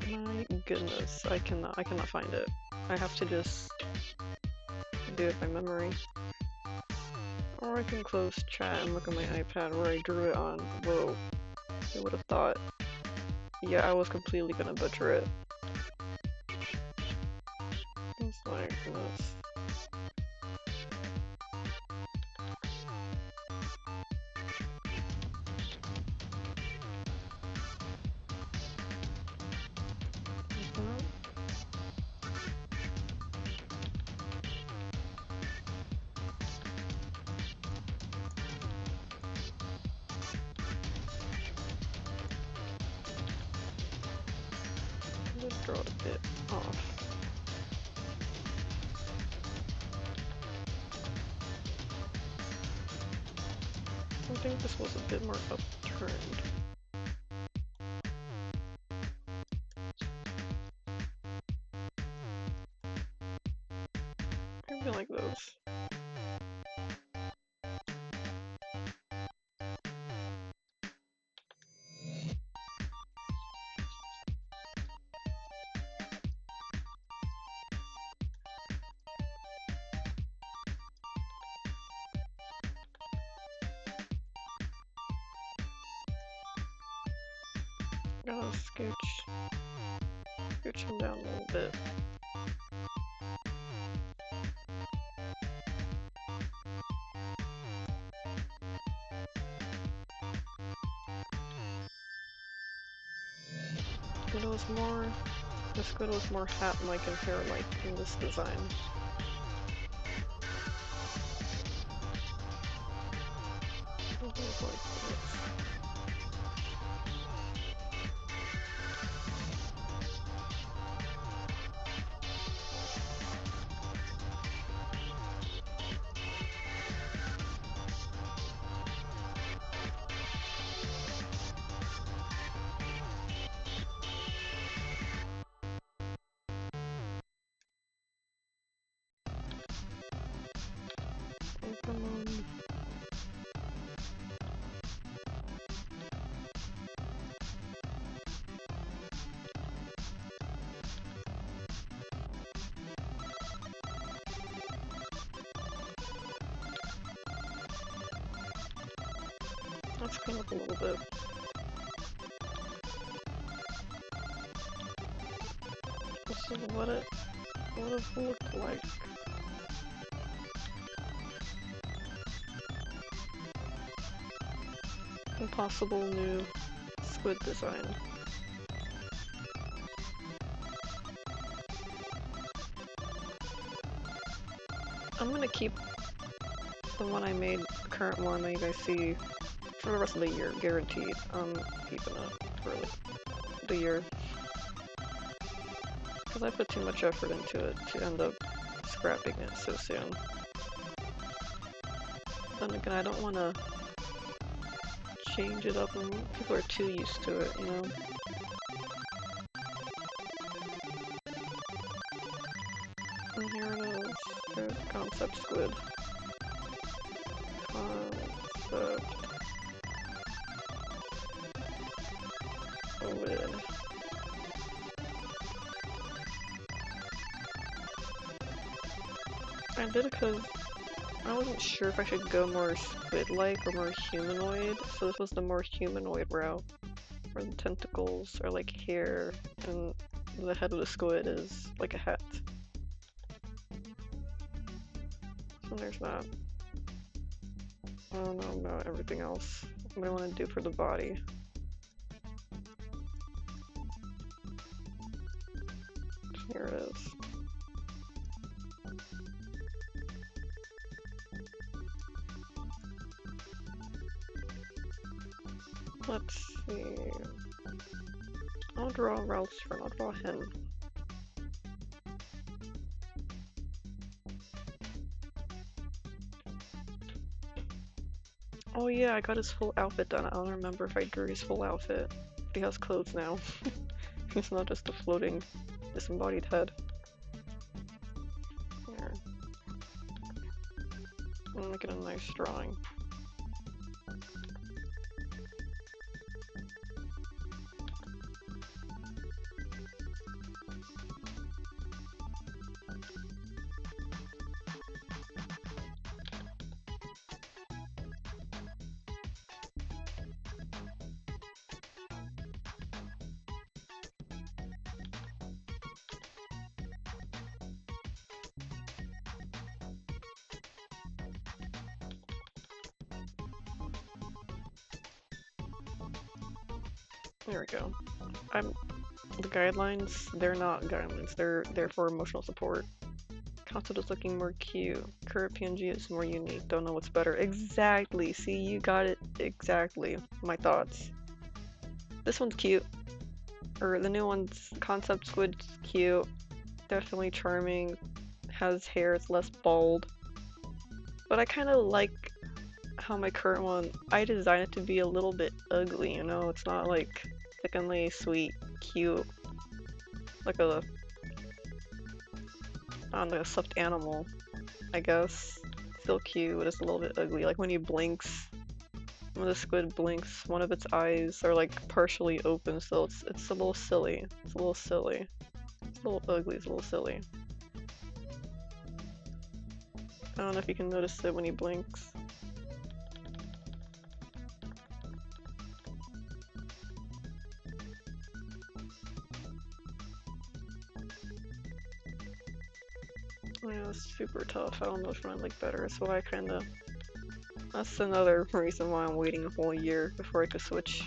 My goodness, I cannot find it. I have to just do it by memory. Or I can close chat and look at my iPad where I drew it on. Whoa, who would have thought? Yeah, I was completely gonna butcher it. It's like this. Just draw it a bit off. I think this was a bit more upturned. Maybe like those. Gotta scooch him down a little bit. But it was more, the squid was more hat-like and hair-like in this design. It was like this. Let's clean up a little bit. This is what it would have looked like. Impossible new squid design. I'm gonna keep the one I made, the current one that you guys see, for the rest of the year, guaranteed. I'm keeping it for the year. Because I put too much effort into it to end up scrapping it so soon. Then again, I don't want to change it up and people are too used to it, you know? And here it is. There's concept squid. Concept squid. I did it because I wasn't sure if I should go more squid-like or more humanoid, so this was the more humanoid route, where the tentacles are like hair, and the head of the squid is like a hat. So there's that. I don't know about everything else. What I want to do for the body. Here it is. Let's see. I'll draw Ralph's friend. I'll draw him. Oh yeah, I got his full outfit done. I don't remember if I drew his full outfit. He has clothes now. He's not just a floating, disembodied head. Here. I'm making a nice drawing. There we go. The guidelines, they're not guidelines, they're for emotional support. Concept is looking more cute. Current PNG is more unique. Don't know what's better. Exactly. See, you got it exactly. My thoughts. This one's cute. Or the new one's concept squid's cute. Definitely charming. Has hair, it's less bald. But I kind of like how my current one, I designed it to be a little bit ugly, you know? It's not like thickeningly sweet, cute, like a, I don't know, a stuffed animal, I guess. Still cute, but it's a little bit ugly. Like when he blinks, when the squid blinks, one of its eyes are like partially open, so it's a little silly. It's a little silly. It's a little ugly, it's a little silly. I don't know if you can notice it when he blinks. Yeah, it's super tough. I don't know which one I like better, so I kinda... That's another reason why I'm waiting a whole year before I could switch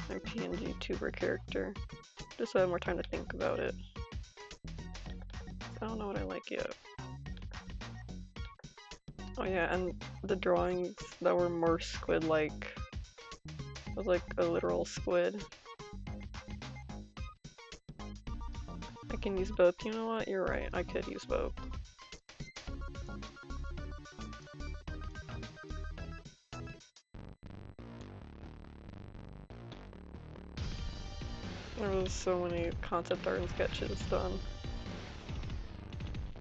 my PNG tuber character. Just so I have more time to think about it. I don't know what I like yet. Oh yeah, and the drawings that were more squid-like was like a literal squid. I can use both. You know what? You're right. I could use both. There was so many concept art and sketches done.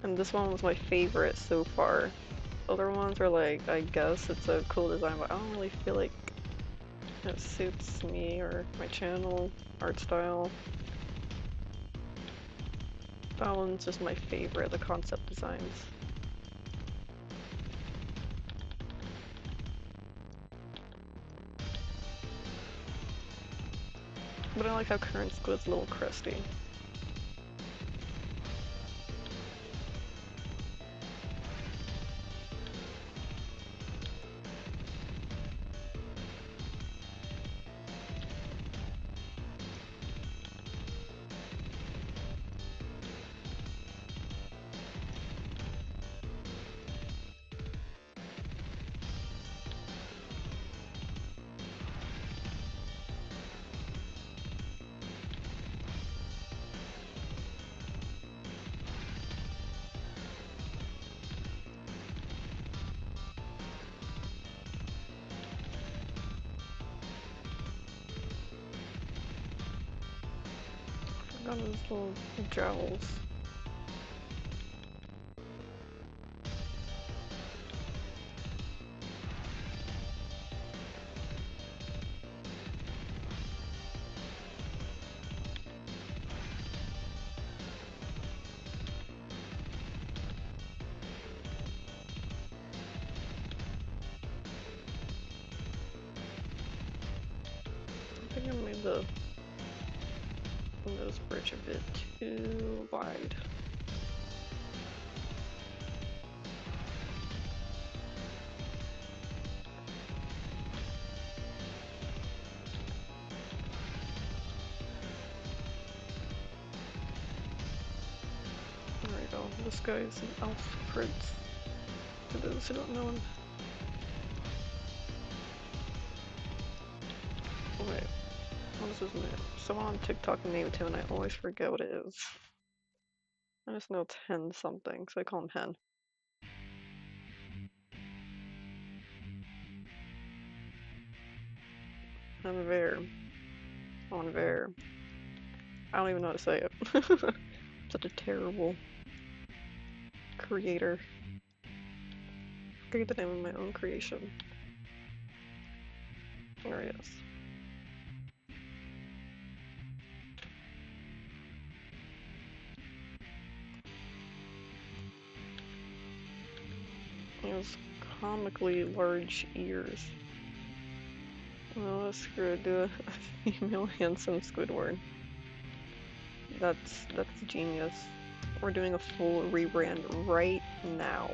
And this one was my favorite so far. Other ones are like, I guess it's a cool design, but I don't really feel like it suits me or my channel art style. That one's just my favorite, the concept designs. But I like how current squid's a little crusty. I forgot his little jowls. I think I made this bridge a bit too wide. There we go. This guy is an elf prince. To those who don't know him. Oh wait, what is his name? Someone on TikTok named him and I always forget what it is. I just know it's Hen something, so I call him Hen. Henver. Onver. I don't even know how to say it. Such a terrible creator. Forget the name of my own creation. There he is. He has comically large ears. Oh, screw it. Do a female handsome Squidward. That's genius. We're doing a full rebrand right now.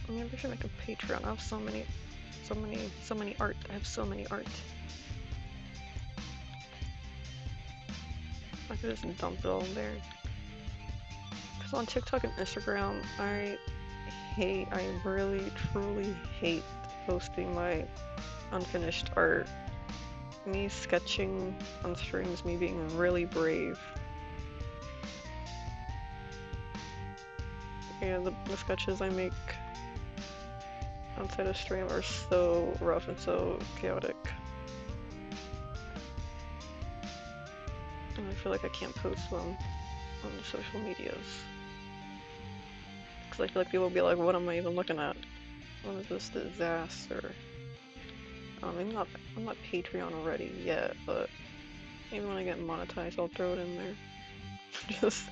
Maybe we should make a Patreon. I have so many art. I have so many art. I could just dump it all in there. Because on TikTok and Instagram, I really, truly hate posting my unfinished art. Me sketching on streams, me being really brave. Yeah, the sketches I make outside of stream are so rough and so chaotic. And I feel like I can't post them on the social medias. Because I feel like people will be like, what am I even looking at? What is this disaster? I'm not Patreon already yet, but maybe when I get monetized, I'll throw it in there. Just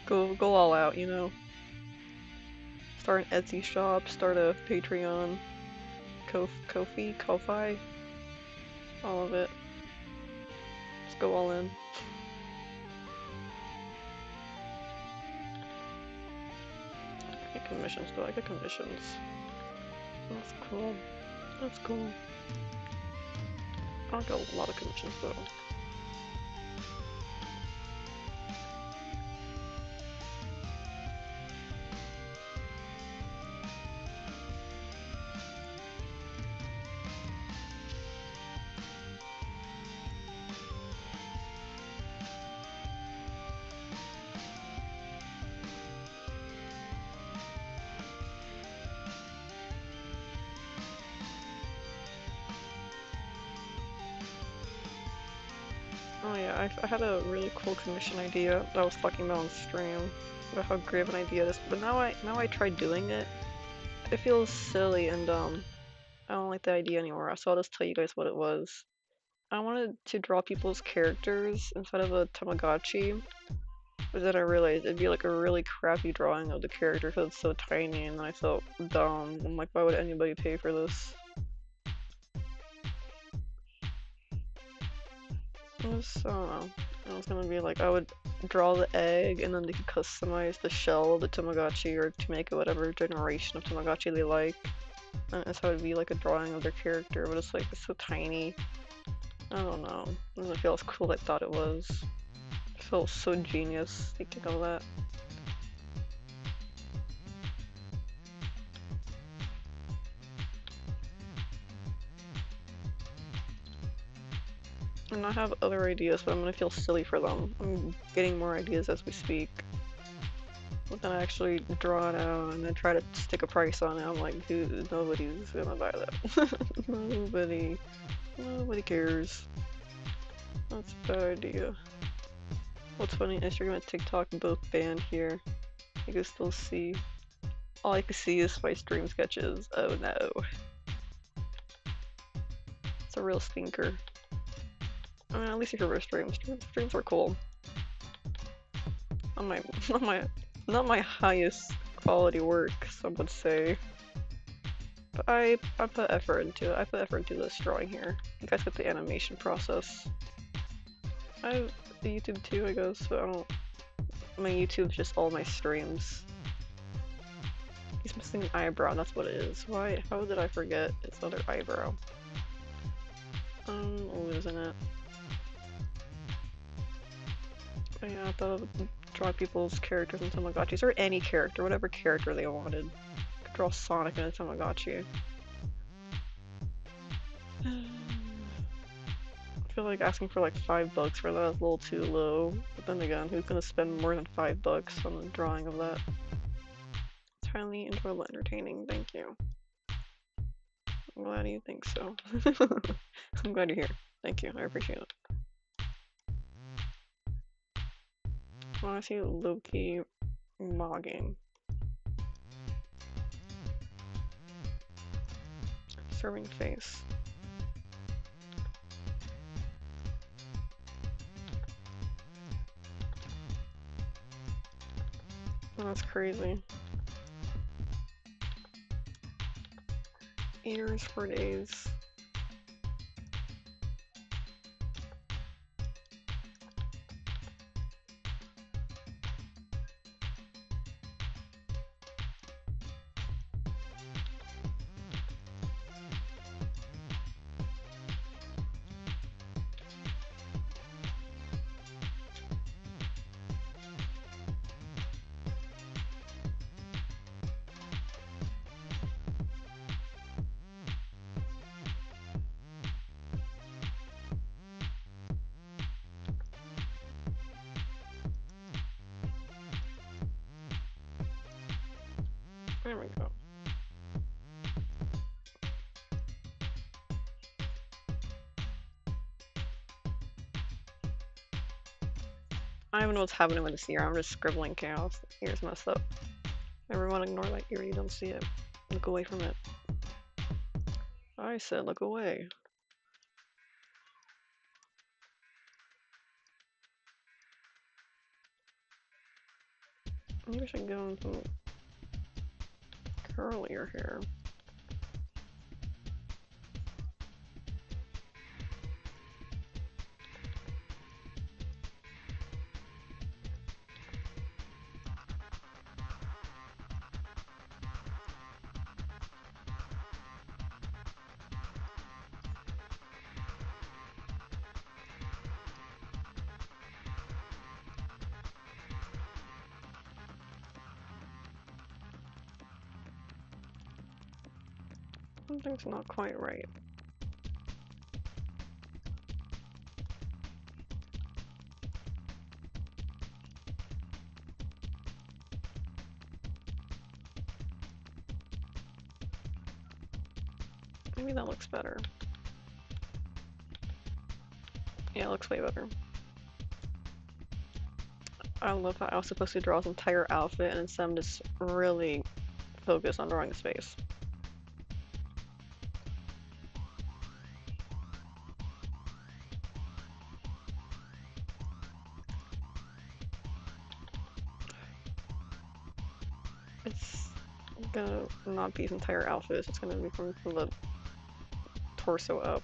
go all out, you know? Start an Etsy shop, start a Patreon, Ko-fi, all of it. Just go all in. I get commissions though, I get commissions. That's cool. That's cool. I don't get a lot of commissions though. Oh yeah, I had a really cool commission idea that I was talking about on stream about how great of an idea it is, but now I tried doing it. It feels silly and I don't like the idea anymore. So I'll just tell you guys what it was. I wanted to draw people's characters instead of a Tamagotchi, but then I realized it'd be like a really crappy drawing of the character because it's so tiny, and then I felt dumb. I'm like, why would anybody pay for this? It was gonna be like I would draw the egg, and then they could customize the shell of the Tamagotchi or to make it whatever generation of Tamagotchi they like. And that's how it'd be like a drawing of their character, but it's like it's so tiny. I don't know. It doesn't feel as cool as I thought it was. It felt so genius thinking of that. And I have other ideas, but I'm gonna feel silly for them. I'm getting more ideas as we speak. But then I actually draw it out and then try to stick a price on it. I'm like, dude, nobody's gonna buy that. Nobody cares. That's a bad idea. What's funny, Instagram and TikTok both banned here. You can still see. All I can see is my stream sketches. Oh no. It's a real stinker. I mean, at least if you're streams. Streams were cool. Not my, not my, not my highest quality work, some would say. But I put effort into it. I put effort into this drawing here. You guys get the animation process. I have the YouTube too, I guess, but I don't. My YouTube's just all my streams. He's missing an eyebrow, that's what it is. Why? How did I forget its other eyebrow? I'm losing it. But yeah, I thought I would draw people's characters in Tamagotchis, or any character, whatever character they wanted. I could draw Sonic in a Tamagotchi. I feel like asking for like $5 for that is a little too low. But then again, who's gonna spend more than $5 on the drawing of that? It's highly enjoyable, entertaining. Thank you. I'm glad you think so. I'm glad you're here. Thank you. I appreciate it. I see Loki mogging. Serving face. Oh, that's crazy. Ears for days. There we go. I don't even know what's happening with this ear. I'm just scribbling chaos. The ear's messed up. Everyone ignore that ear. You don't see it. Look away from it. I said look away. Maybe I should go into curlier hair. Something's not quite right. Maybe that looks better. Yeah, it looks way better. I love how I was supposed to draw his entire outfit and instead I'm just really focused on drawing his face. It's gonna not be his entire outfit, it's just gonna be from the torso up.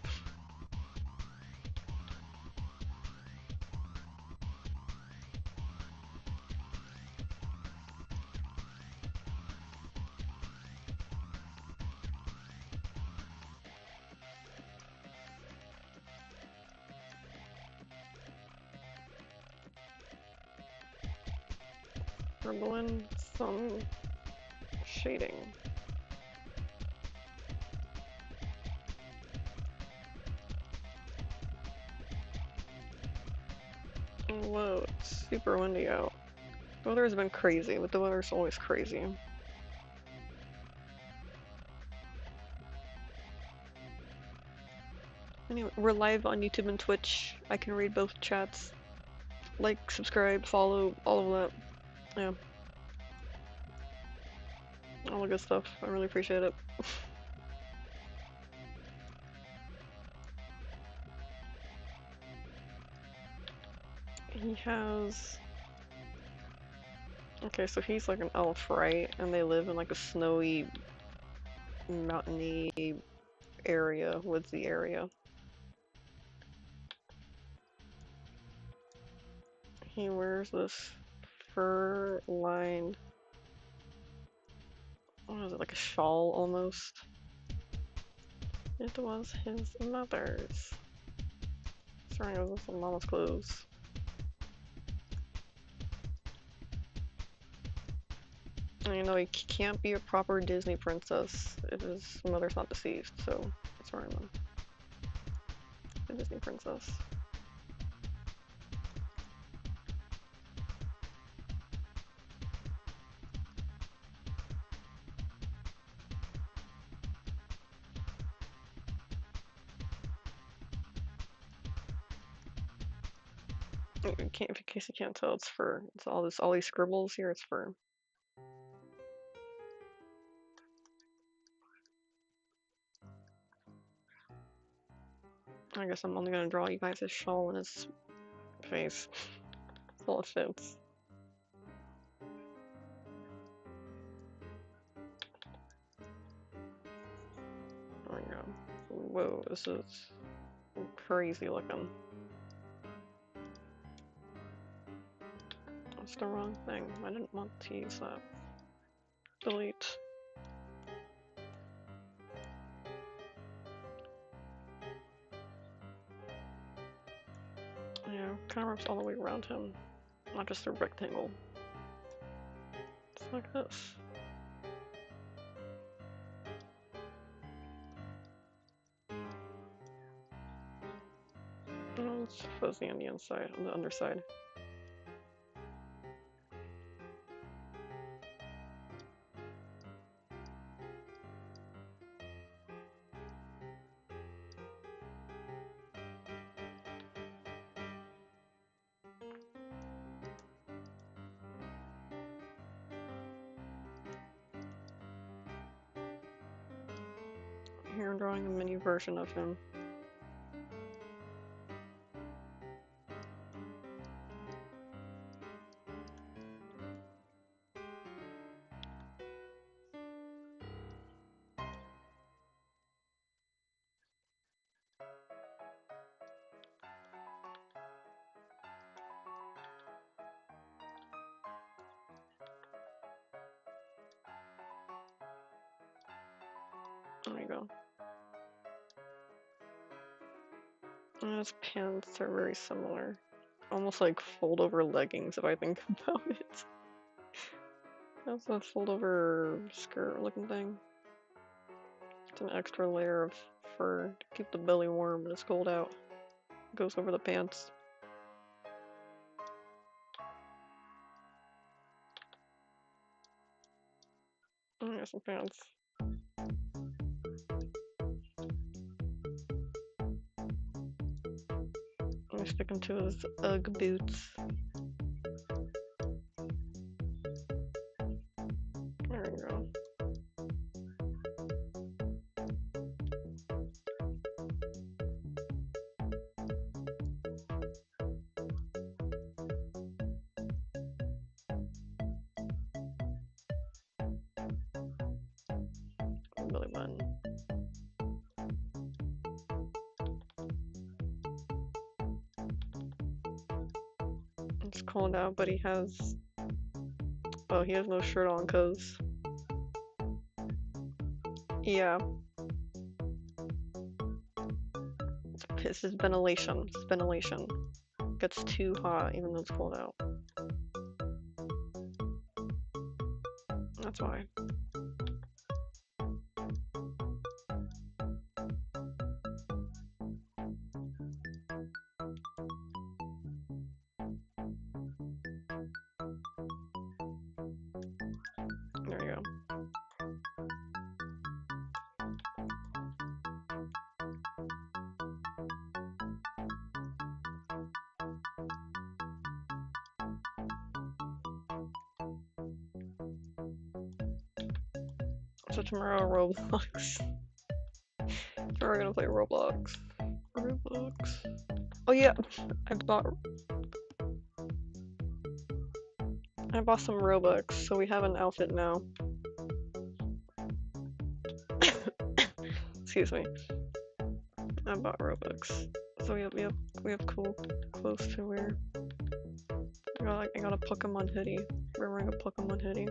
Scribbling some shading. Whoa, it's super windy out. The weather has been crazy, but the weather's always crazy. Anyway, we're live on YouTube and Twitch. I can read both chats. Like, subscribe, follow, all of that. Yeah, all the good stuff. I really appreciate it. He has... Okay, so he's like an elf, right? And they live in like a snowy, mountainy area, woodsy area. He wears this fur-lined, what is it, like a shawl almost? It was his mother's. Sorry, it was some mama's clothes. And you know, he can't be a proper Disney princess if his mother's not deceased, so that's where I'm a Disney princess. In case you can't tell, it's fur. It's all these scribbles here. It's fur. I guess I'm only gonna draw you guys his shawl and his face. That's all it fits. Oh my god. Whoa, this is crazy looking. That's the wrong thing. I didn't want to use that. Delete. Yeah, kind of wraps all the way around him, not just a rectangle. It's like this. Oh, it's fuzzy on the inside, on the underside. Here I'm drawing a mini version of him. There you go. And his pants are very similar. Almost like fold over leggings if I think about it. That's a fold over skirt looking thing. It's an extra layer of fur to keep the belly warm when it's cold out. It goes over the pants. Oh, yeah, some pants. I'm sticking to his Ugg boots. It's cold out, but he has, oh, he has no shirt on because, yeah, it's his ventilation. It's ventilation. It gets too hot even though it's cold out. That's why. There you go. So tomorrow, Roblox. Tomorrow we're gonna play Roblox. Roblox. Oh yeah, I bought some Robux, so we have an outfit now. Excuse me. I bought Robux, so we have cool clothes to wear. I got a Pokemon hoodie. We're wearing a Pokemon hoodie.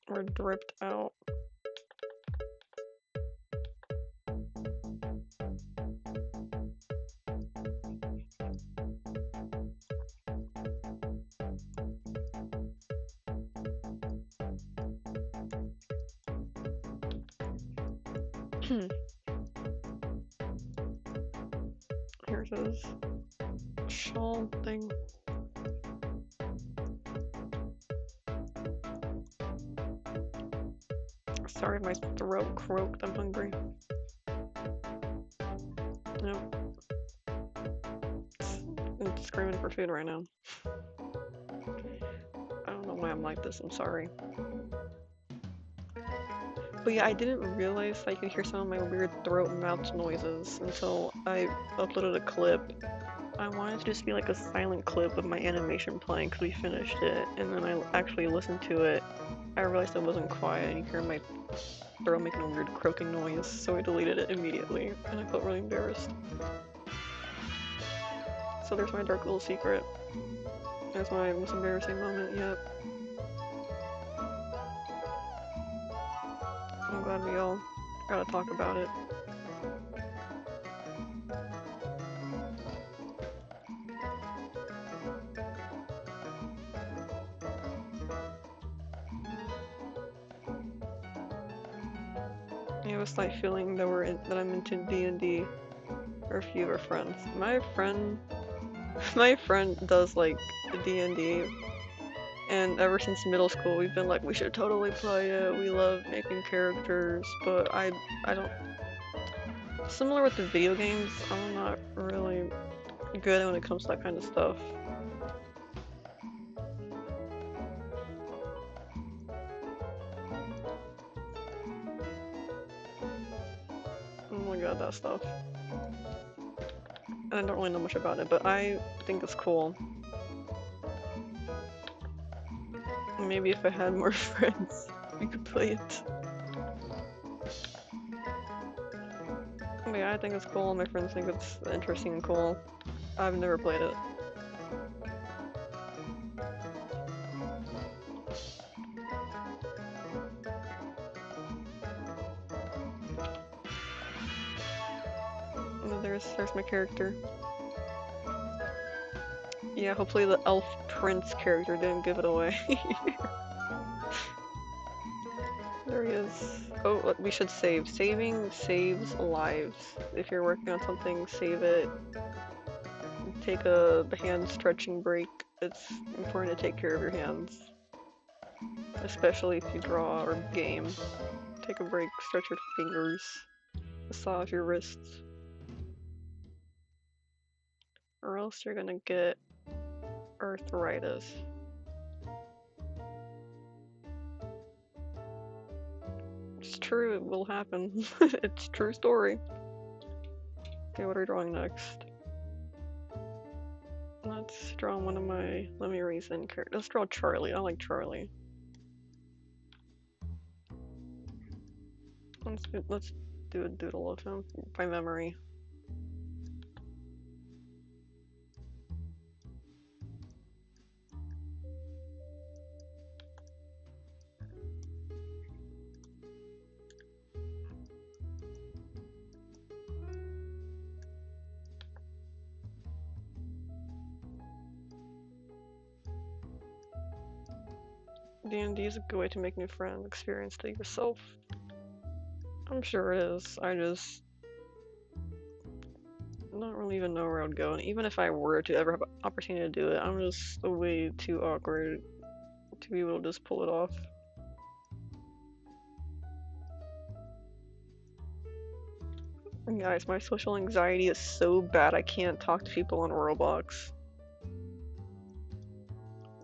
We're dripped out. Here's his shawl thing. Sorry if my throat croaked, I'm hungry. Nope. I'm screaming for food right now. I don't know why I'm like this, I'm sorry. But yeah, I didn't realize I could hear some of my weird throat and mouth noises until I uploaded a clip. I wanted to just be like a silent clip of my animation playing because we finished it, and then I actually listened to it. I realized it wasn't quiet and you hear my throat making a weird croaking noise, so I deleted it immediately, and I felt really embarrassed. So there's my dark little secret. That's my most embarrassing moment yet. I'm glad we all gotta talk about it. I have a slight feeling that that I'm into D&D, or a few of our friends. My friend does like D&D, and ever since middle school we've been like, we should totally play it. We love making characters, but I don't. Similar with the video games, I'm not really good when it comes to that kind of stuff. Oh my god, that stuff. And I don't really know much about it, but I think it's cool. Maybe if I had more friends, we could play it. But yeah, I think it's cool, my friends think it's interesting and cool. I've never played it. And there's my character. Yeah, hopefully the elf prince character didn't give it away. There he is. Oh, we should save. Saving saves lives. If you're working on something, save it. Take a hand stretching break. It's important to take care of your hands. Especially if you draw or game. Take a break, stretch your fingers, massage your wrists. Or else you're gonna get arthritis. It's true, it will happen. It's a true story. Okay, what are we drawing next? Let's draw one of my, let me erase in character. Let's draw Charlie. I like Charlie. Let's do a doodle of him by memory. D&D is a good way to make new friends. Experience it yourself. I'm sure it is. I just don't really even know where I'd go. And even if I were to ever have an opportunity to do it, I'm just way too awkward to be able to just pull it off. And guys, my social anxiety is so bad I can't talk to people on Roblox.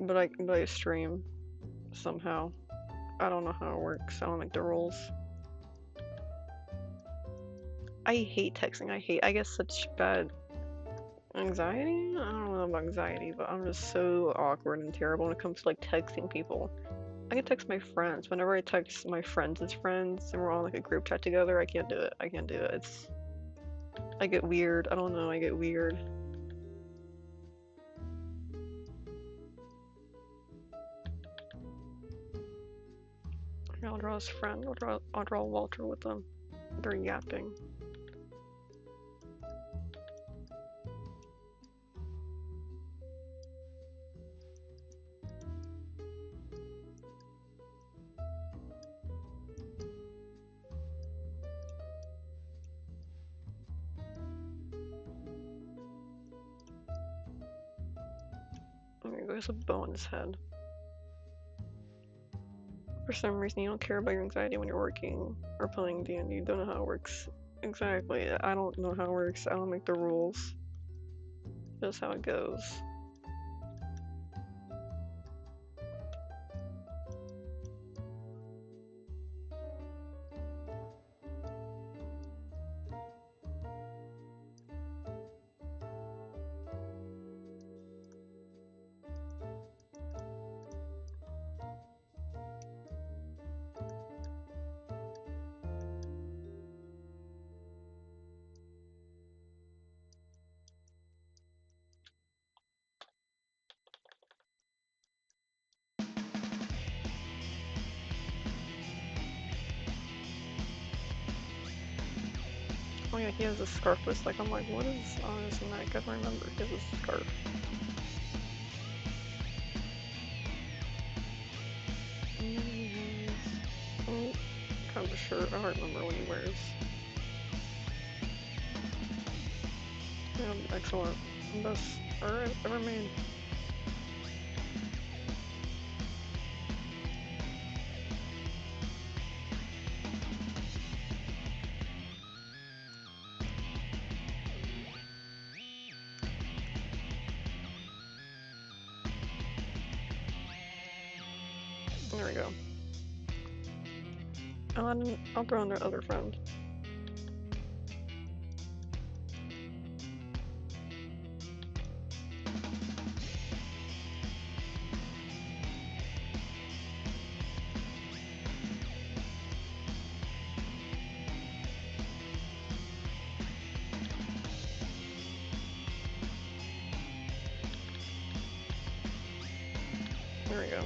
But I stream somehow. I don't know how it works. I don't like the rules. I hate texting. I get such bad anxiety? I don't know about anxiety, but I'm just so awkward and terrible when it comes to like texting people. I can text my friends. Whenever I text my friends' friends and we're on like a group chat together, I can't do it. I can't do it. I get weird. I don't know, I get weird. I'll draw his friend. I'll draw Walter with them. They're yapping. There he goes, a bow in his head. For some reason, you don't care about your anxiety when you're working or playing D&D. You don't know how it works. Exactly. I don't know how it works. I don't make the rules. Just how it goes. Oh yeah, he has a scarf that's like, I'm like, what is on his neck? I don't remember. He has a scarf. Oh, kind of a shirt. I don't remember what he wears. Yeah, excellent. Best art ever made. There we go. I'll throw in their other friend. There we go.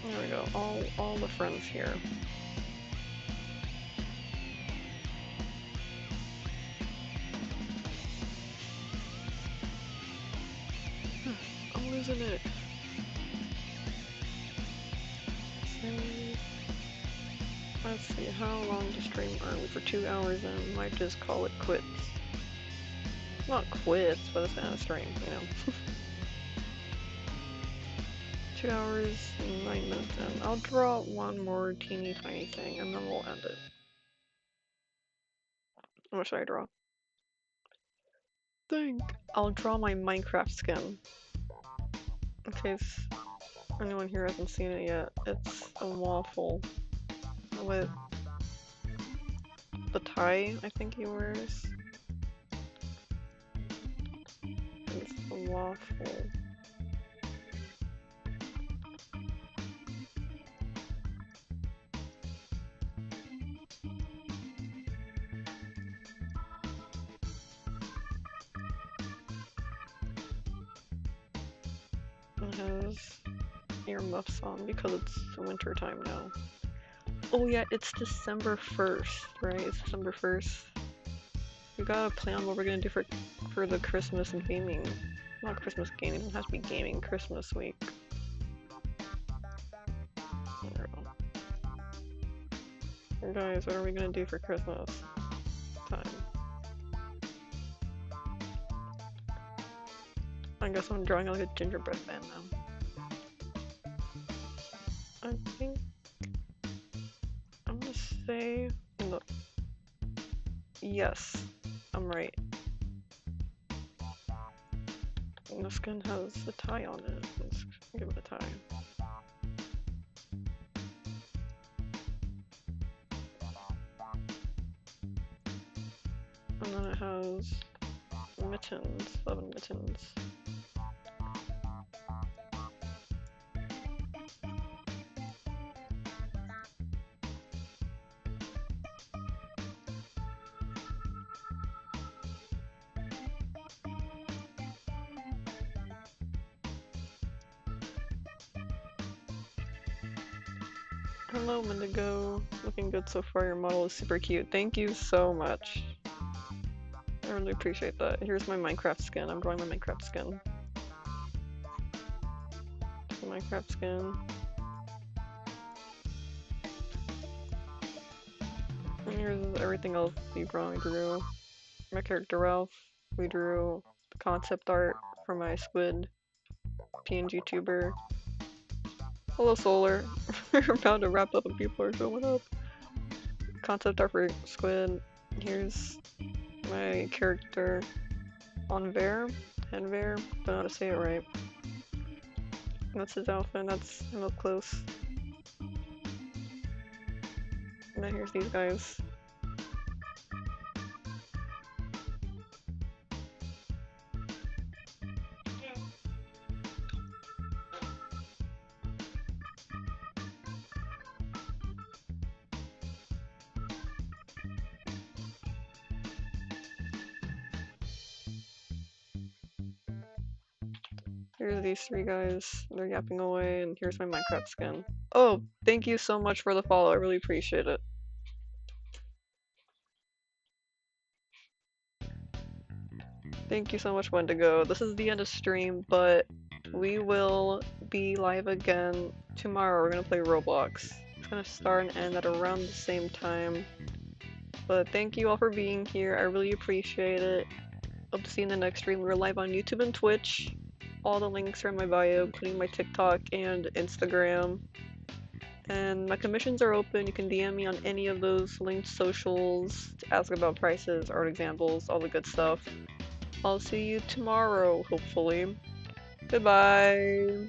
There we go. All the friends here. I'm losing it. Save. Let's see, how long to stream are we? For 2 hours and might just call it quits. Not quits, but it's kind of stream, you know. 2 hours and 9 minutes in. I'll draw one more teeny tiny thing and then we'll end it. What should I draw? Think I'll draw my Minecraft skin. In case anyone here hasn't seen it yet, it's a waffle with the tie I think he wears. It's a waffle. It has earmuffs on because it's winter time now. Oh yeah, it's December 1st, right? It's December 1st. We gotta plan what we're gonna do for the Christmas gaming. Not Christmas gaming, it has to be gaming Christmas week. Guys, what are we gonna do for Christmas time? I guess I'm drawing like a gingerbread man now. I think I'm gonna say look. Yes, I'm right. And the skin has a tie on it. Let's give it a tie. And then it has mittens, 11 mittens. Hello, Mendigo. Looking good so far. Your model is super cute. Thank you so much. I really appreciate that. Here's my Minecraft skin. I'm drawing my Minecraft skin. Minecraft skin. And here's everything else we drew. My character Ralph. We drew concept art for my squid PNG tuber. Hello, Solar. We're about to wrap up and people are showing up. Concept art for squid. Here's my character Enver. Don't know how to say it right. That's his outfit. That's him up close. And then here's these guys. Here's these three guys. They're yapping away, and here's my Minecraft skin. Oh, thank you so much for the follow. I really appreciate it. Thank you so much, Wendigo. This is the end of stream, but we will be live again tomorrow. We're gonna play Roblox. It's gonna start and end at around the same time. But thank you all for being here. I really appreciate it. Hope to see you in the next stream. We're live on YouTube and Twitch. All the links are in my bio, including my TikTok and Instagram. And my commissions are open. You can DM me on any of those linked socials to ask about prices, art examples, all the good stuff. I'll see you tomorrow, hopefully. Goodbye!